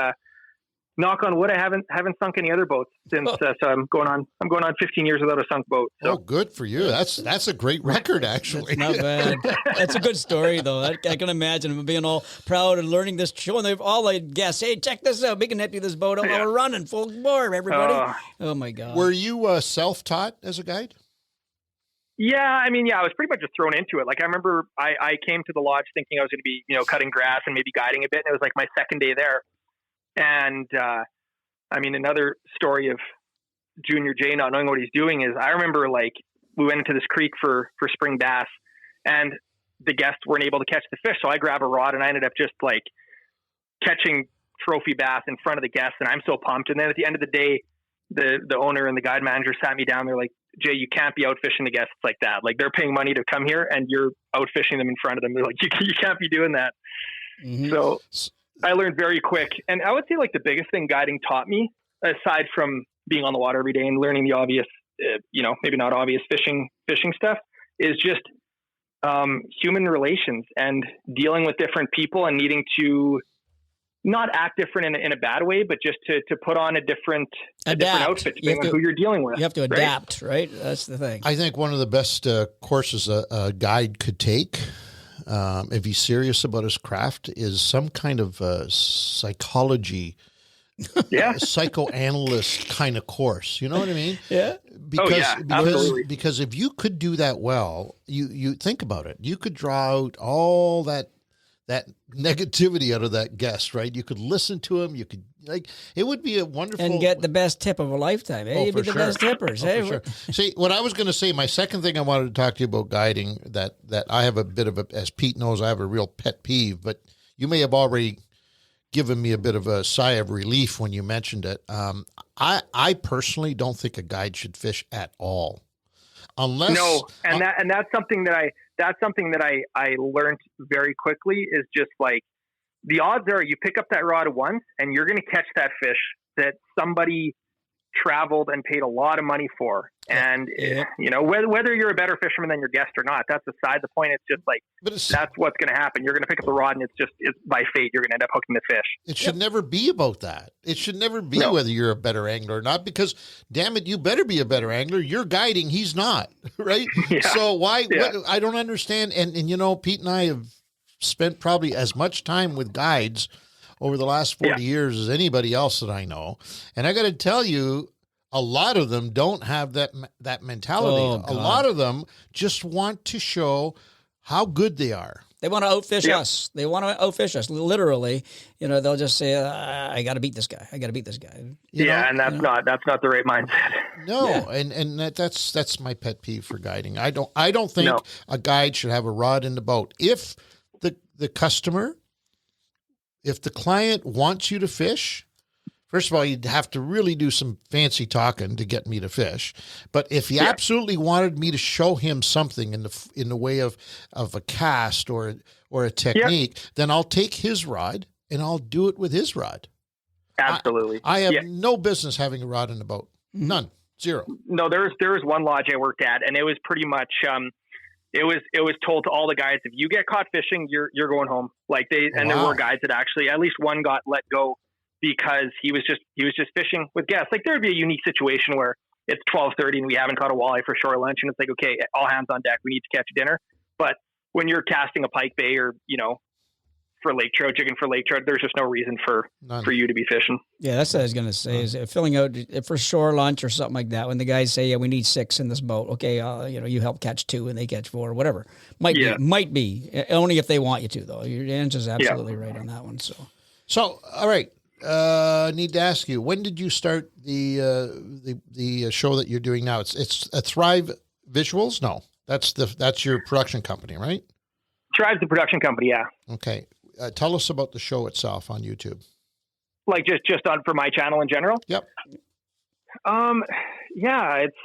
knock on wood, I haven't sunk any other boats since. So I'm going on 15 years without a sunk boat. So. Oh, good for you. That's a great record, actually. That's not bad. That's a good story, though. I can imagine him being all proud and learning this show, and they've all like guests, hey, check this out. We can empty this boat out while we're running full bore, everybody. Oh my God. Were you self-taught as a guide? Yeah, I was pretty much just thrown into it. Like I remember I came to the lodge thinking I was going to be, cutting grass and maybe guiding a bit, and it was like my second day there. And, another story of Junior Jay not knowing what he's doing is I remember like we went into this creek for spring bass and the guests weren't able to catch the fish. So I grab a rod and I ended up just like catching trophy bass in front of the guests. And I'm so pumped. And then at the end of the day, the owner and the guide manager sat me down. They're like, Jay, you can't be out fishing the guests like that. Like they're paying money to come here and you're out fishing them in front of them. They're like, you can't be doing that. Mm-hmm. So I learned very quick. And I would say like the biggest thing guiding taught me, aside from being on the water every day and learning the obvious, maybe not obvious fishing stuff, is just human relations and dealing with different people and needing to not act different in a bad way, but just to put on a different outfit depending on who you're dealing with. You have to adapt, right? That's the thing. I think one of the best courses a guide could take, if he's serious about his craft, is some kind of psychology, psychoanalyst kind of course. You know what I mean? Yeah. Because if you could do that well, you think about it. You could draw out all that negativity out of that guest, right? You could listen to him. You could it would be a wonderful and get the best tip of a lifetime. Hey, you'd be the best tippers. Hey, sure. See, what I was going to say, my second thing I wanted to talk to you about guiding that I have a bit of as Pete knows, I have a real pet peeve, but you may have already given me a bit of a sigh of relief when you mentioned it. I personally don't think a guide should fish at all. Unless that's something that I learned very quickly is just like the odds are you pick up that rod once and you're going to catch that fish that somebody traveled and paid a lot of money for. And whether you're a better fisherman than your guest or not, that's aside the point. It's just like, that's what's going to happen. You're going to pick up the rod and it's by fate. You're going to end up hooking the fish. It should never be about that. It should never be whether you're a better angler or not, because damn it, you better be a better angler. You're guiding. He's not, right? So why, I don't understand. And Pete and I have spent probably as much time with guides over the last 40 years as anybody else that I know. And I got to tell you, a lot of them don't have that mentality. A lot of them just want to show how good they are. They want to outfish us. They want to outfish us, literally. They'll just say, I got to beat this guy. I got to beat this guy. And that's not the right mindset. No, and that's my pet peeve for guiding. I don't think a guide should have a rod in the boat. If the customer, if the client wants you to fish, first of all, you'd have to really do some fancy talking to get me to fish. But if he absolutely wanted me to show him something in the way of a cast or a technique, then I'll take his rod and I'll do it with his rod. Absolutely. I have no business having a rod in the boat. None. Zero. No, there was one lodge I worked at, and it was pretty much it was told to all the guides, if you get caught fishing, you're going home. There were guides that actually, at least one got let go because he was just fishing with guests. Like there would be a unique situation where it's 12:30 and we haven't caught a walleye for shore lunch, and it's like, okay, all hands on deck, we need to catch dinner. But when you're casting a pike bay or for lake trout, jigging for lake trout. There's just no reason for you to be fishing. Yeah, that's what I was going to say. Is filling out for shore lunch or something like that. When the guys say, "Yeah, we need 6 in this boat," okay, you help catch 2 and they catch 4, or whatever. Might be only if they want you to, though. Your answer's absolutely right on that one. So all right. I need to ask you, when did you start the show that you're doing now? It's a Thrive Visuals? No, that's your production company, right? Thrive's the production company, yeah. Okay. Tell us about the show itself on YouTube. Like just on for my channel in general? Yep. Yeah, it's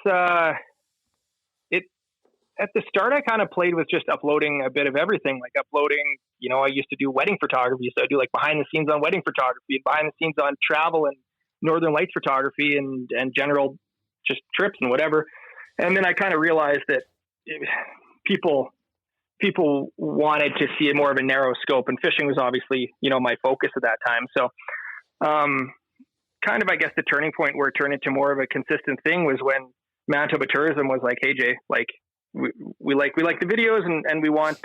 at the start I kind of played with just uploading a bit of everything, like uploading, I used to do wedding photography, so I do like behind the scenes on wedding photography, behind the scenes on travel and Northern Lights photography and general just trips and whatever. And then I kind of realized that people wanted to see more of a narrow scope, and fishing was obviously, my focus at that time. So, kind of, I guess the turning point where it turned into more of a consistent thing was when Manitoba Tourism was like, "Hey Jay, like we like the videos and we want,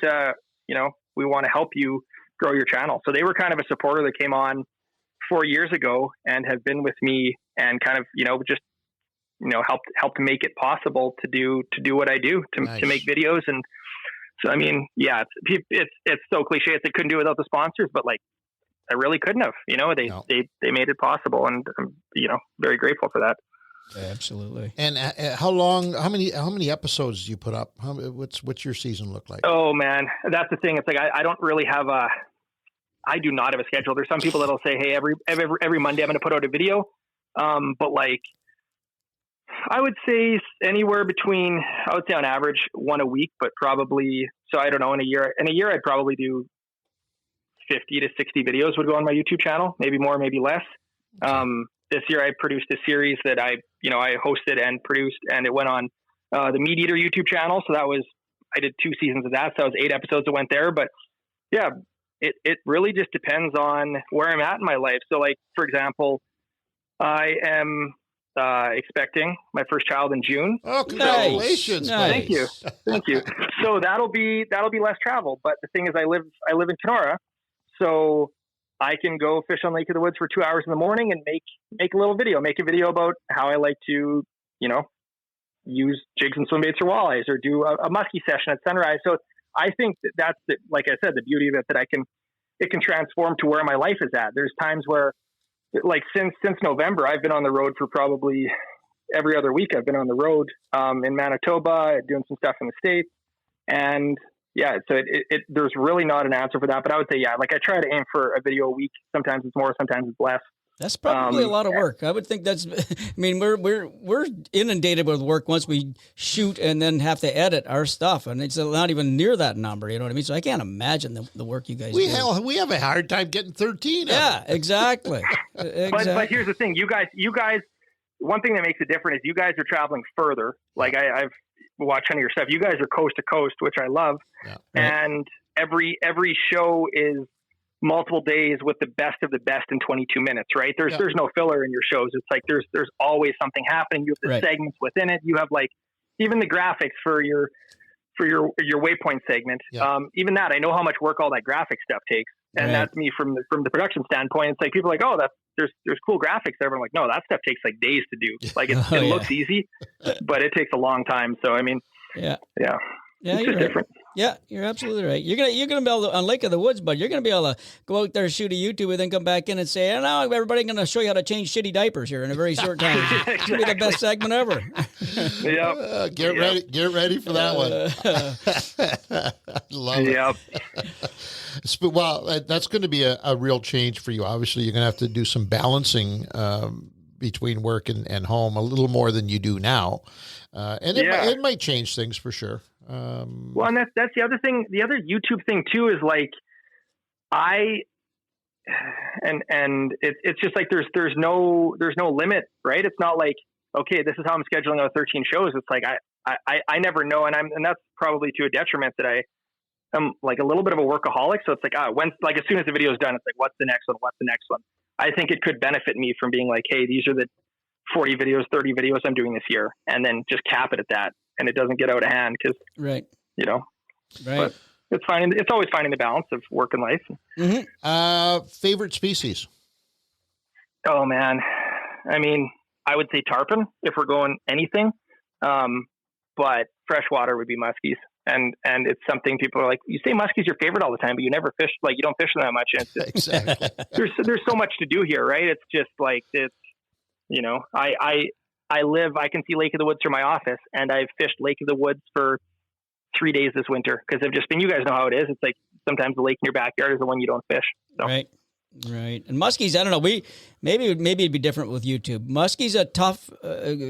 we want to help you grow your channel." So they were kind of a supporter that came on 4 years ago and have been with me and kind of, just, helped make it possible to do what I do, to make videos. And so, I mean, yeah, it's so cliche. I couldn't do it without the sponsors, but like, I really couldn't have, they made it possible. And I'm, very grateful for that. Yeah, absolutely. And how many episodes do you put up? What's your season look like? Oh man, that's the thing. It's like, I don't really have I do not have a schedule. There's some people that'll say, "Hey, every Monday I'm going to put out a video." But like, I would say anywhere between, I would say on average 1 a week, but probably, so I don't know, in a year I'd probably do 50 to 60 videos would go on my YouTube channel, maybe more, maybe less. This year I produced a series that I hosted and produced, and it went on the Meat Eater YouTube channel. So I did 2 seasons of that. So that was 8 episodes that went there. But yeah, it really just depends on where I'm at in my life. So like, for example, I am expecting my first child in June. Oh, congratulations! Nice. Thank you. So that'll be less travel. But the thing is, I live in Kenora, so I can go fish on Lake of the Woods for 2 hours in the morning and make a little video, make a video about how I like to, use jigs and swim baits for walleyes, or do a muskie session at sunrise. So I think that's like I said, the beauty of it, that it can transform to where my life is at. There's times where, like since November, I've been on the road for probably every other week. I've been on the road in Manitoba, doing some stuff in the States. And yeah, so there's really not an answer for that, but I would say, yeah, like I try to aim for a video a week. Sometimes it's more, sometimes it's less. That's probably a lot of work. I would think that's, I mean, we're inundated with work once we shoot and then have to edit our stuff. And it's not even near that number. You know what I mean? So I can't imagine the work you guys do. We have a hard time getting 13. Yeah, exactly. But here's the thing. You guys, one thing that makes it different is you guys are traveling further. Like I've watched some of your stuff. You guys are coast to coast, which I love. Yeah. And every show is multiple days with the best of the best in 22 minutes, right? There's no filler in your shows. It's like there's always something happening. You have the segments within it. You have like even the graphics for your waypoint segment. Yeah. Even that, I know how much work all that graphic stuff takes. And that's me from the production standpoint. It's like people are like, oh, there's cool graphics there. But I'm like, no, that stuff takes like days to do. Like it looks easy, but it takes a long time. So I mean, yeah, it's just different. Yeah, you're absolutely right. You're gonna be able to, on Lake of the Woods, but you're gonna be able to go out there, shoot a YouTube, and then come back in and say, "Oh, now everybody's gonna show you how to change shitty diapers here in a very short time." It's gonna be the best segment ever. Yeah, get ready for that one. I love it. Yep. Well, that's going to be a real change for you. Obviously, you're going to have to do some balancing between work and home a little more than you do now, and it might change things for sure. Well, and that's the other thing. The other YouTube thing too is like it's just like there's no limit, right? It's not like, okay, this is how I'm scheduling out 13 shows. It's like I never know, and that's probably to a detriment that I'm like a little bit of a workaholic. So it's like as soon as the video is done, it's like, what's the next one? What's the next one? I think it could benefit me from being like, hey, these are the 40 videos, 30 videos I'm doing this year, and then just cap it at that. And it doesn't get out of hand because, right. But it's always finding the balance of work and life. Mm-hmm. Favorite species? Oh man. I mean, I would say tarpon if we're going anything. But freshwater would be muskies. And it's something people are like, you say muskies your favorite all the time, but you never fish, like you don't fish them that much. And it's just, Exactly. there's so much to do here, right? It's just like, it's, you know, I can see Lake of the Woods from my office, and I've fished Lake of the Woods for 3 days this winter because I've just been, you guys know how it is. It's like sometimes the lake in your backyard is the one you don't fish. So. Right. And muskies, I don't know. Maybe it'd be different with YouTube. Muskies a tough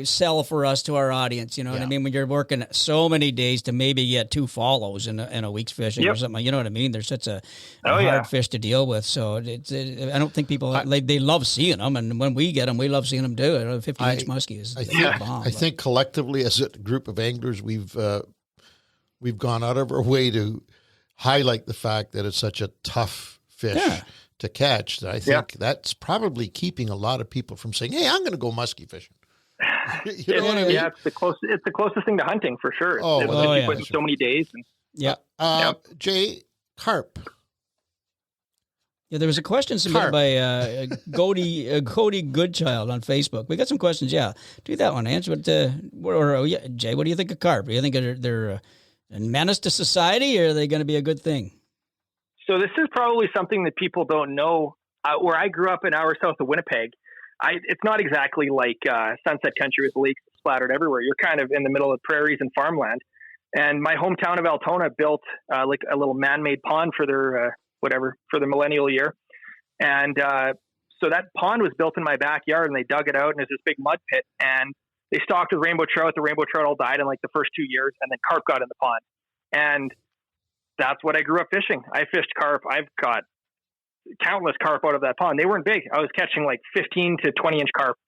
sell for us to our audience. You know what I mean? When you're working so many days to maybe get 2 follows in a week's fishing or something. You know what I mean? They're such a hard fish to deal with. So I don't think people they love seeing them, and when we get them, we love seeing them too. 50-inch muskie is a bomb. I think collectively, as a group of anglers, we've gone out of our way to highlight the fact that it's such a tough fish to catch. That I think that's probably keeping a lot of people from saying, "Hey, I'm going to go muskie fishing." You know what I mean? Yeah, it's the closest thing to hunting for sure. You put in so many days. And, Jay, carp. Yeah, there was a question submitted by Cody Goodchild on Facebook. We got some questions. Yeah, do that one, Ange. Jay, what do you think of carp? Do you think they're a menace to society, or are they going to be a good thing? So this is probably something that people don't know. Where I grew up, an hour south of Winnipeg, it's not exactly like Sunset Country with lakes splattered everywhere. You're kind of in the middle of prairies and farmland. And my hometown of Altona built like a little man-made pond for their for the millennial year. And so that pond was built in my backyard, and they dug it out, and there's this big mud pit. And they stocked with rainbow trout. The rainbow trout all died in like the first 2 years, and then carp got in the pond. And that's what I grew up fishing. I fished carp. I've caught countless carp out of that pond. They weren't big. I was catching like 15 to 20 inch carp,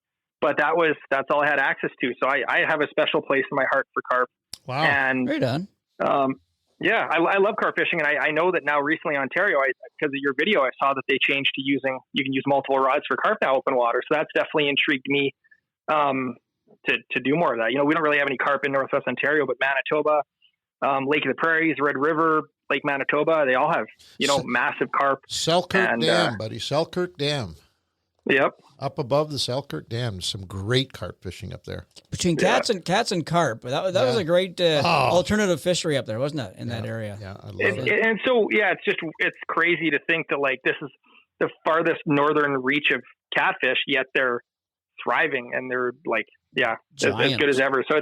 but that's all I had access to. So I have a special place in my heart for carp. Wow. And right on. I love carp fishing. And I know that now recently in Ontario, because of your video, I saw that they changed to you can use multiple rods for carp now, open water. So that's definitely intrigued me, to do more of that. You know, we don't really have any carp in Northwest Ontario, but Manitoba, Lake of the Prairies, Red River, Lake Manitoba, they all have, massive carp. Selkirk Dam, buddy. Selkirk Dam. Yep. Up above the Selkirk Dam, some great carp fishing up there. Between cats and carp, that was a great alternative fishery up there, wasn't it? In that area. Yeah, I love it. And so, it's crazy to think that like this is the farthest northern reach of catfish, yet they're thriving and they're like, as good as ever. So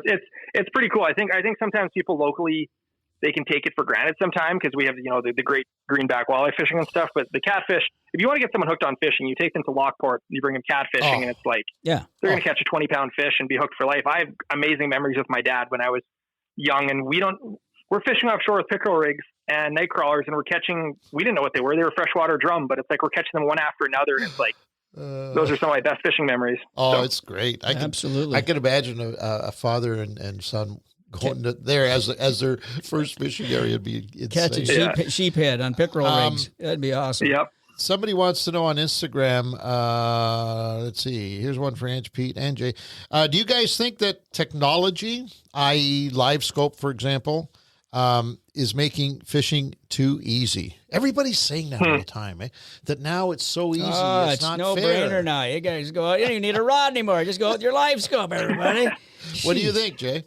it's pretty cool. I think sometimes people locally, they can take it for granted sometimes because we have, the great greenback walleye fishing and stuff. But the catfish, if you want to get someone hooked on fishing, you take them to Lockport, you bring them catfishing, and it's like, they're going to catch a 20-pound fish and be hooked for life. I have amazing memories with my dad when I was young, and we're fishing offshore with pickerel rigs and night crawlers, and we didn't know what they were. They were freshwater drum, but it's like we're catching them one after another. And it's like, those are some of my best fishing memories. It's great. Absolutely. I can imagine a father and son going there as their first fishing area would be catching sheephead on pickerel rigs. That'd be awesome. Yep. Somebody wants to know on Instagram. Let's see. Here's one for Ange, Pete, and Jay. Do you guys think that technology, i.e., live scope, for example, is making fishing too easy? Everybody's saying that all the time, that now it's so easy. It's not no fair. brainer now. You guys go out. You don't even need a rod anymore. Just go out with your live scope, everybody. What do you think, Jay?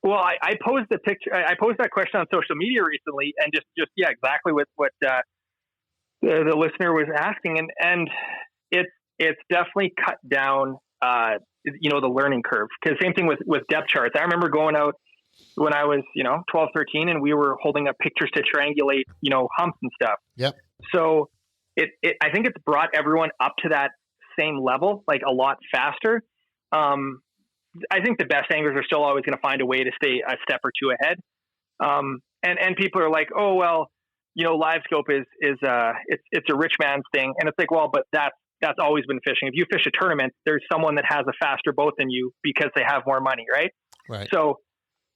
Well, I posed the picture. I posed that question on social media recently, and just exactly what the listener was asking, and it's definitely cut down the learning curve. Because same thing with depth charts. I remember going out when I was 12, 13, and we were holding up pictures to triangulate humps and stuff. Yep. So I think it's brought everyone up to that same level, like a lot faster. I think the best anglers are still always going to find a way to stay a step or two ahead. And people are like, oh, well, live scope is it's a rich man's thing. And it's like, well, but that's always been fishing. If you fish a tournament, there's someone that has a faster boat than you because they have more money. Right. Right. So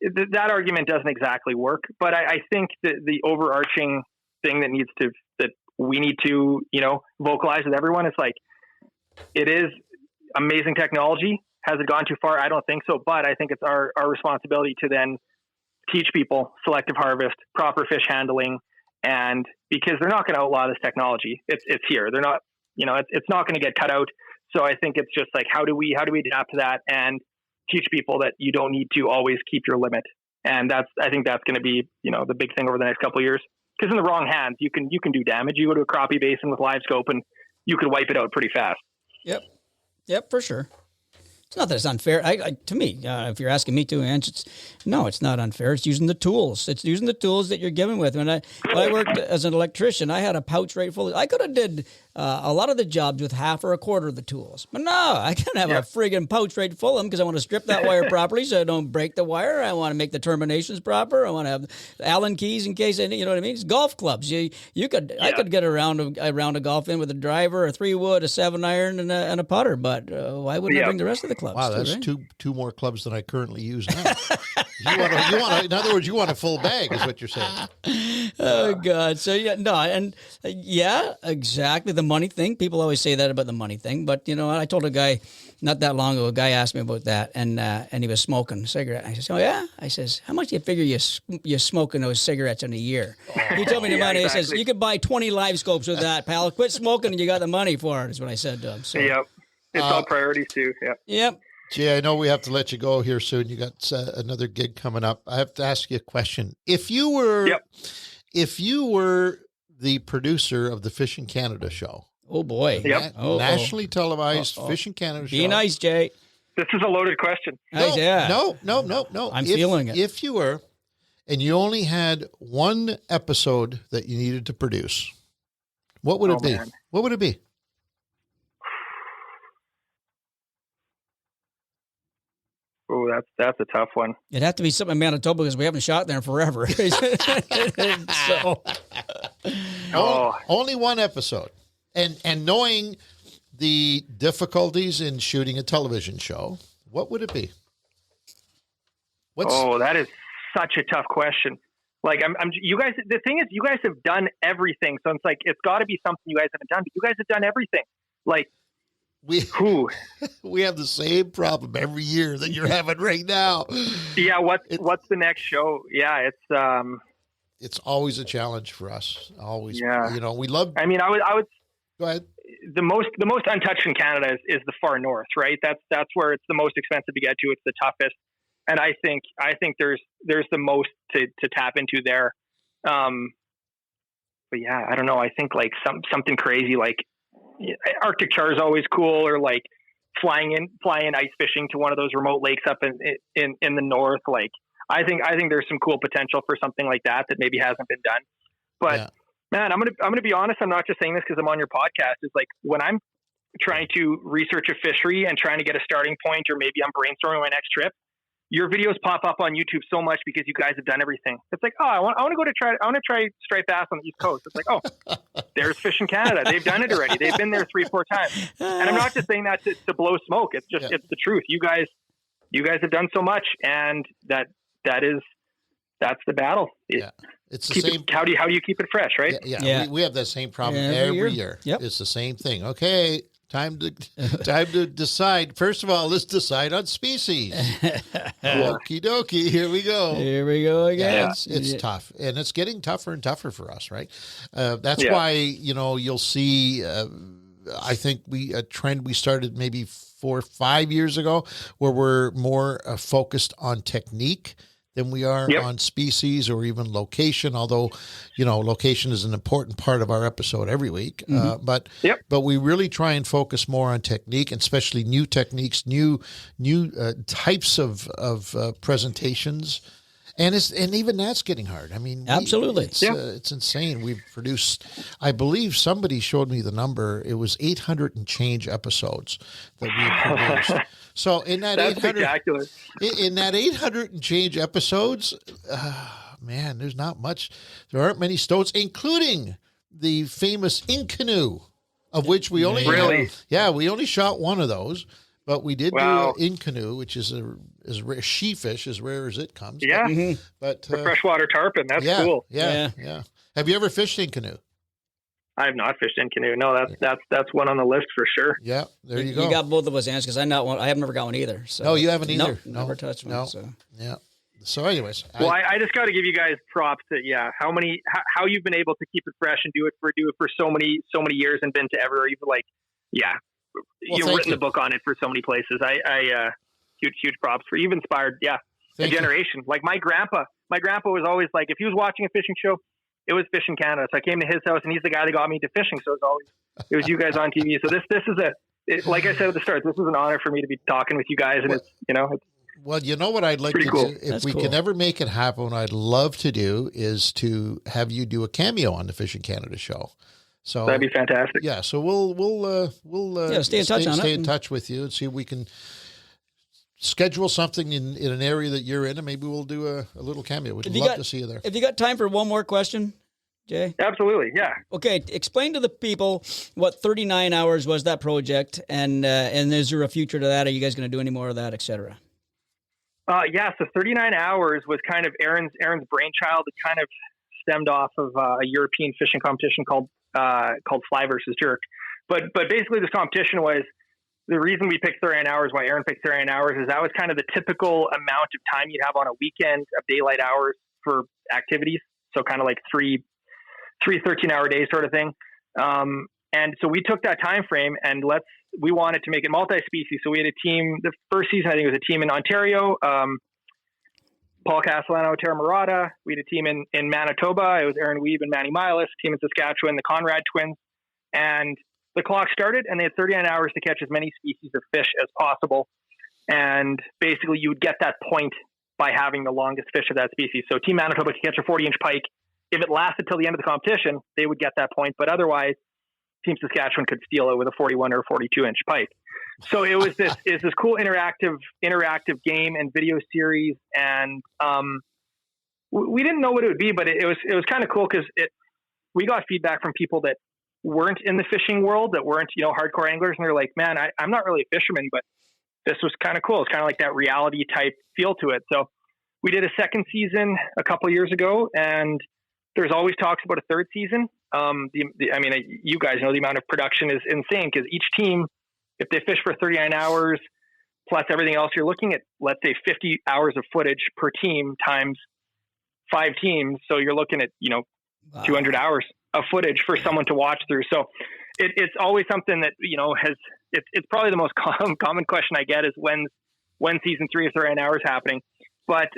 that argument doesn't exactly work, but I think that the overarching thing that we need to, vocalize with everyone is like, it is amazing technology. Has it gone too far? I don't think so, but I think it's our responsibility to then teach people selective harvest, proper fish handling, and because they're not going to outlaw this technology. It's here. They're not, it's not going to get cut out. So I think it's just like, how do we adapt to that and teach people that you don't need to always keep your limit. And I think that's going to be, the big thing over the next couple of years. Because in the wrong hands, you can do damage. You go to a crappie basin with live scope and you could wipe it out pretty fast. Yep, for sure. It's not that it's unfair. To me, if you're asking me to, no, it's not unfair. It's using the tools. It's using the tools that you're given with. When I worked as an electrician, I had a pouch right full. I could have did a lot of the jobs with half or a quarter of the tools. But no, I can't have a friggin' pouch right full of them because I want to strip that wire properly so I don't break the wire. I want to make the terminations proper. I want to have Allen keys in case, you know what I mean? It's golf clubs. I could get a round of golf in with a driver, a 3-wood, a 7-iron, and a putter. But why wouldn't I bring the rest of the clubs? Wow, that's right? two more clubs than I currently use now. you want in other words, you want a full bag, is what you're saying. Oh God! So exactly the money thing. People always say that about the money thing, but I told a guy not that long ago. A guy asked me about that, and he was smoking a cigarette. I said, "Oh yeah." I says, "How much do you figure you smoking those cigarettes in a year?" He told me the money. Exactly. He says, "You could buy 20 live scopes with that, pal. Quit smoking, and you got the money for it." Is what I said to him. So, yep, it's all priorities too. Yep. Jay, I know we have to let you go here soon. You got another gig coming up. I have to ask you a question. If you were the producer of the Fishing Canada show, oh boy, nationally televised Fishing Canada show. Be nice, Jay. This is a loaded question. No. I'm feeling it. If you were, and you only had one episode that you needed to produce, what would it be? Man. What would it be? Oh, that's a tough one. It'd have to be something in Manitoba because we haven't shot there in forever. Only one episode. And knowing the difficulties in shooting a television show, what would it be? That is such a tough question. Like you guys, the thing is, you guys have done everything. So it's like, it's got to be something you guys haven't done, but you guys have done everything. Like, we have the same problem every year that you're having right now. Yeah. What's the next show? Yeah. It's always a challenge for us. Always. Yeah. We love, I mean, I would go ahead. The most untouched in Canada is the far north, right? That's where it's the most expensive to get to. It's the toughest. And I think there's the most to tap into there. But yeah, I don't know. I think like something crazy, like Arctic char is always cool, or like flying ice fishing to one of those remote lakes up in the north. Like I think there's some cool potential for something like that maybe hasn't been done. But man, I'm gonna be honest. I'm not just saying this because I'm on your podcast. It's like when I'm trying to research a fishery and trying to get a starting point, or maybe I'm brainstorming my next trip, your videos pop up on YouTube so much because you guys have done everything. It's like, I want to try striped bass on the East Coast. It's like, there's Fishing Canada. They've done it already. They've been there 3-4 times. And I'm not just saying that to blow smoke. It's just it's the truth. You guys have done so much, and that's the battle. It's the same. How do you keep it fresh, right? Yeah. We have that same problem every year. Yep. It's the same thing. Okay. Time to decide. First of all, let's decide on species. Okie dokie. Here we go. Here we go again. It's tough, and it's getting tougher and tougher for us, right? That's why you'll see. I think a trend we started maybe 4 or 5 years ago, where we're more focused on technique than we are on species or even location, although, location is an important part of our episode every week. But we really try and focus more on technique, and especially new techniques, new types of presentations. And even that's getting hard. I mean, absolutely. It's insane. We've produced, I believe somebody showed me the number. It was 800 and change episodes that we produced. So in that 800 and change episodes, man, there's not much. There aren't many stoats, including the famous in canoe, of which we only we only shot one of those. But we did do in canoe, which is as rare, she fish, as rare as it comes. Yeah, but the freshwater tarpon, that's cool. Yeah. Have you ever fished in canoe? I have not fished in canoe. No, that's one on the list for sure. Yeah, there you go. You got both of us answers because I have never got one either. So. No, you haven't either. No, never touched one. No. So. Yeah, So anyways. Well, I just got to give you guys props that, how you've been able to keep it fresh and do it for so many years and been to ever even you've written a book on it for so many places. I huge props for you've inspired. Yeah. A generation. Like my grandpa was always like, if he was watching a fishing show, it was Fishing Canada. So I came to his house and he's the guy that got me into fishing. So it was you guys on TV. So this is like I said at the start, this is an honor for me to be talking with you guys. And well, you know what I'd like to do? If we can ever make it happen, what I'd love to do is to have you do a cameo on the Fishing Canada show. So that'd be fantastic. Yeah. So we'll stay in touch with you and see if we can schedule something in an area that you're in, and maybe we'll do a little cameo. We'd love to see you there. Have you got time for one more question, Jay? Absolutely, yeah. Okay, explain to the people what 39 hours was that project, and is there a future to that? Are you guys going to do any more of that, et cetera? So 39 hours was kind of Aaron's brainchild. It kind of stemmed off of a European fishing competition called Fly versus Jerk. But basically this competition was, the reason we picked 39 hours, why Aaron picked 39 hours, is that was kind of the typical amount of time you'd have on a weekend of daylight hours for activities. So kind of like three 13-hour days sort of thing. And so we took that time frame and we wanted to make it multi-species. So we had a team, the first season, I think it was a team in Ontario, Paul Castellano, Tara Murata. We had a team in Manitoba. It was Aaron Weeb and Manny Milas, team in Saskatchewan, the Conrad twins. And the clock started and they had 39 hours to catch as many species of fish as possible. And basically you would get that point by having the longest fish of that species. So Team Manitoba could catch a 40-inch pike. If it lasted till the end of the competition, they would get that point. But otherwise, Team Saskatchewan could steal it with a 41 or 42-inch pike. So it was this cool interactive game and video series. And we didn't know what it would be, but it was kind of cool because we got feedback from people that weren't in the fishing world, that weren't, hardcore anglers. And they're like, man, I'm not really a fisherman, but this was kind of cool. It's kind of like that reality type feel to it. So we did a second season a couple of years ago, and there's always talks about a third season. You guys know the amount of production is insane because each team, if they fish for 39 hours plus everything else, you're looking at, let's say, 50 hours of footage per team times 5 teams. So you're looking at, 200 hours of footage for someone to watch through. So it's always something that, it's probably the most common question I get is when's season 3 of 39 hours happening. But,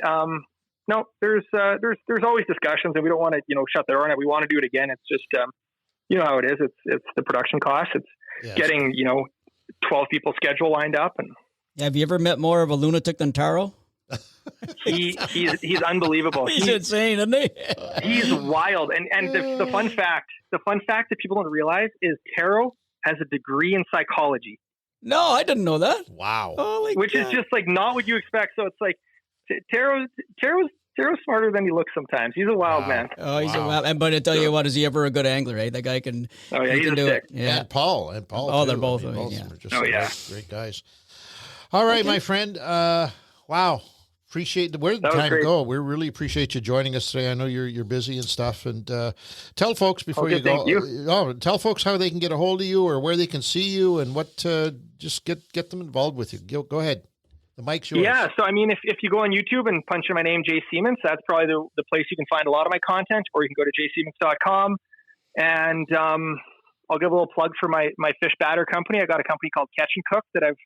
no, there's always discussions, and we don't want to, shut the door on it. We want to do it again. It's just, how it is. It's the production cost. It's getting, 12 people schedule lined up. And have you ever met more of a lunatic than Taro? He's unbelievable. He's insane, isn't he? He's wild. And the fun fact that people don't realize is Taro has a degree in psychology. No, I didn't know that. Wow. Which is just like not what you expect. So it's like Taro's smarter than he looks sometimes. He's a wild man. Oh, he's a wild. But I tell you what, is he ever a good angler? Eh? That guy can. Oh yeah, he's a do stick. It. Yeah. And Paul. Oh, they're both. Both yeah. are just great guys. All right, my friend. Wow. Appreciate where did the time go? We really appreciate you joining us today. I know you're busy and stuff. And tell folks before you go. Tell folks how they can get a hold of you or where they can see you and what. Just get them involved with you. Go ahead. The mic's yours. Yeah. So if you go on YouTube and punch in my name, Jay Siemens, that's probably the place you can find a lot of my content. Or you can go to jsiemens.com. And I'll give a little plug for my fish batter company. I got a company called Catch and Cook that I've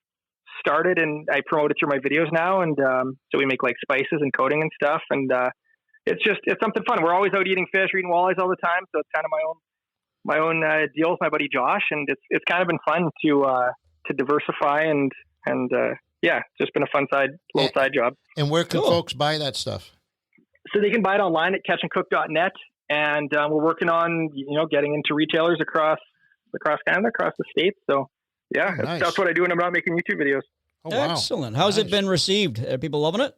started and I promote it through my videos now. And so we make like spices and coating and stuff. And it's something fun. We're always out eating fish, eating walleyes all the time. So it's kind of my own deal with my buddy Josh. And it's kind of been fun to diversify and it's just been a fun little side job. And where can folks buy that stuff? So they can buy it online at catchandcook.net. And we're working on, getting into retailers across Canada, across the States. So yeah, nice. That's what I do when I'm not making YouTube videos. Oh, wow. Excellent. How's it been received? Are people loving it?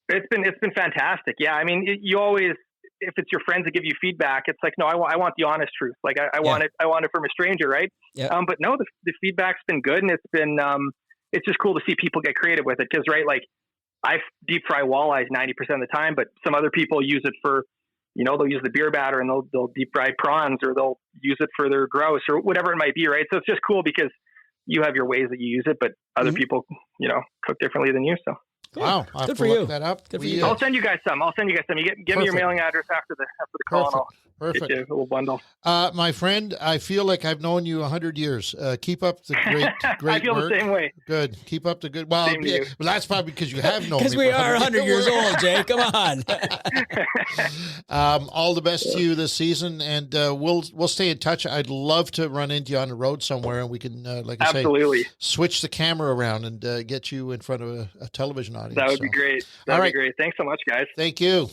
It's been fantastic. Yeah. I mean, you always, if it's your friends that give you feedback, it's like, no, I want the honest truth. Like I want it from a stranger. Right. Yeah. But no, the feedback's been good, and it's been, it's just cool to see people get creative with it. Cause right. Like I deep fry walleyes 90% of the time, but some other people use it for, they'll use the beer batter and they'll deep fry prawns, or they'll use it for their grouse or whatever it might be. Right. So it's just cool because you have your ways that you use it, but other people, cook differently than you. So Wow. I'll have Good to for look you. that up. Good for you. I'll send you guys some. You give me your mailing address after the call, and I'll Perfect. get you a little bundle. My friend, I feel like I've known you 100 years. Keep up the great I feel work. the same way. Good. Keep up the good. Well, Same to you. well, that's probably because you have known me. Because we are 100 years old, Jay. Come on. All the best to you this season, and we'll stay in touch. I'd love to run into you on the road somewhere, and we can, like I say, switch the camera around and get you in front of a television audience. That would be great. That would be great. Thanks so much, guys. Thank you.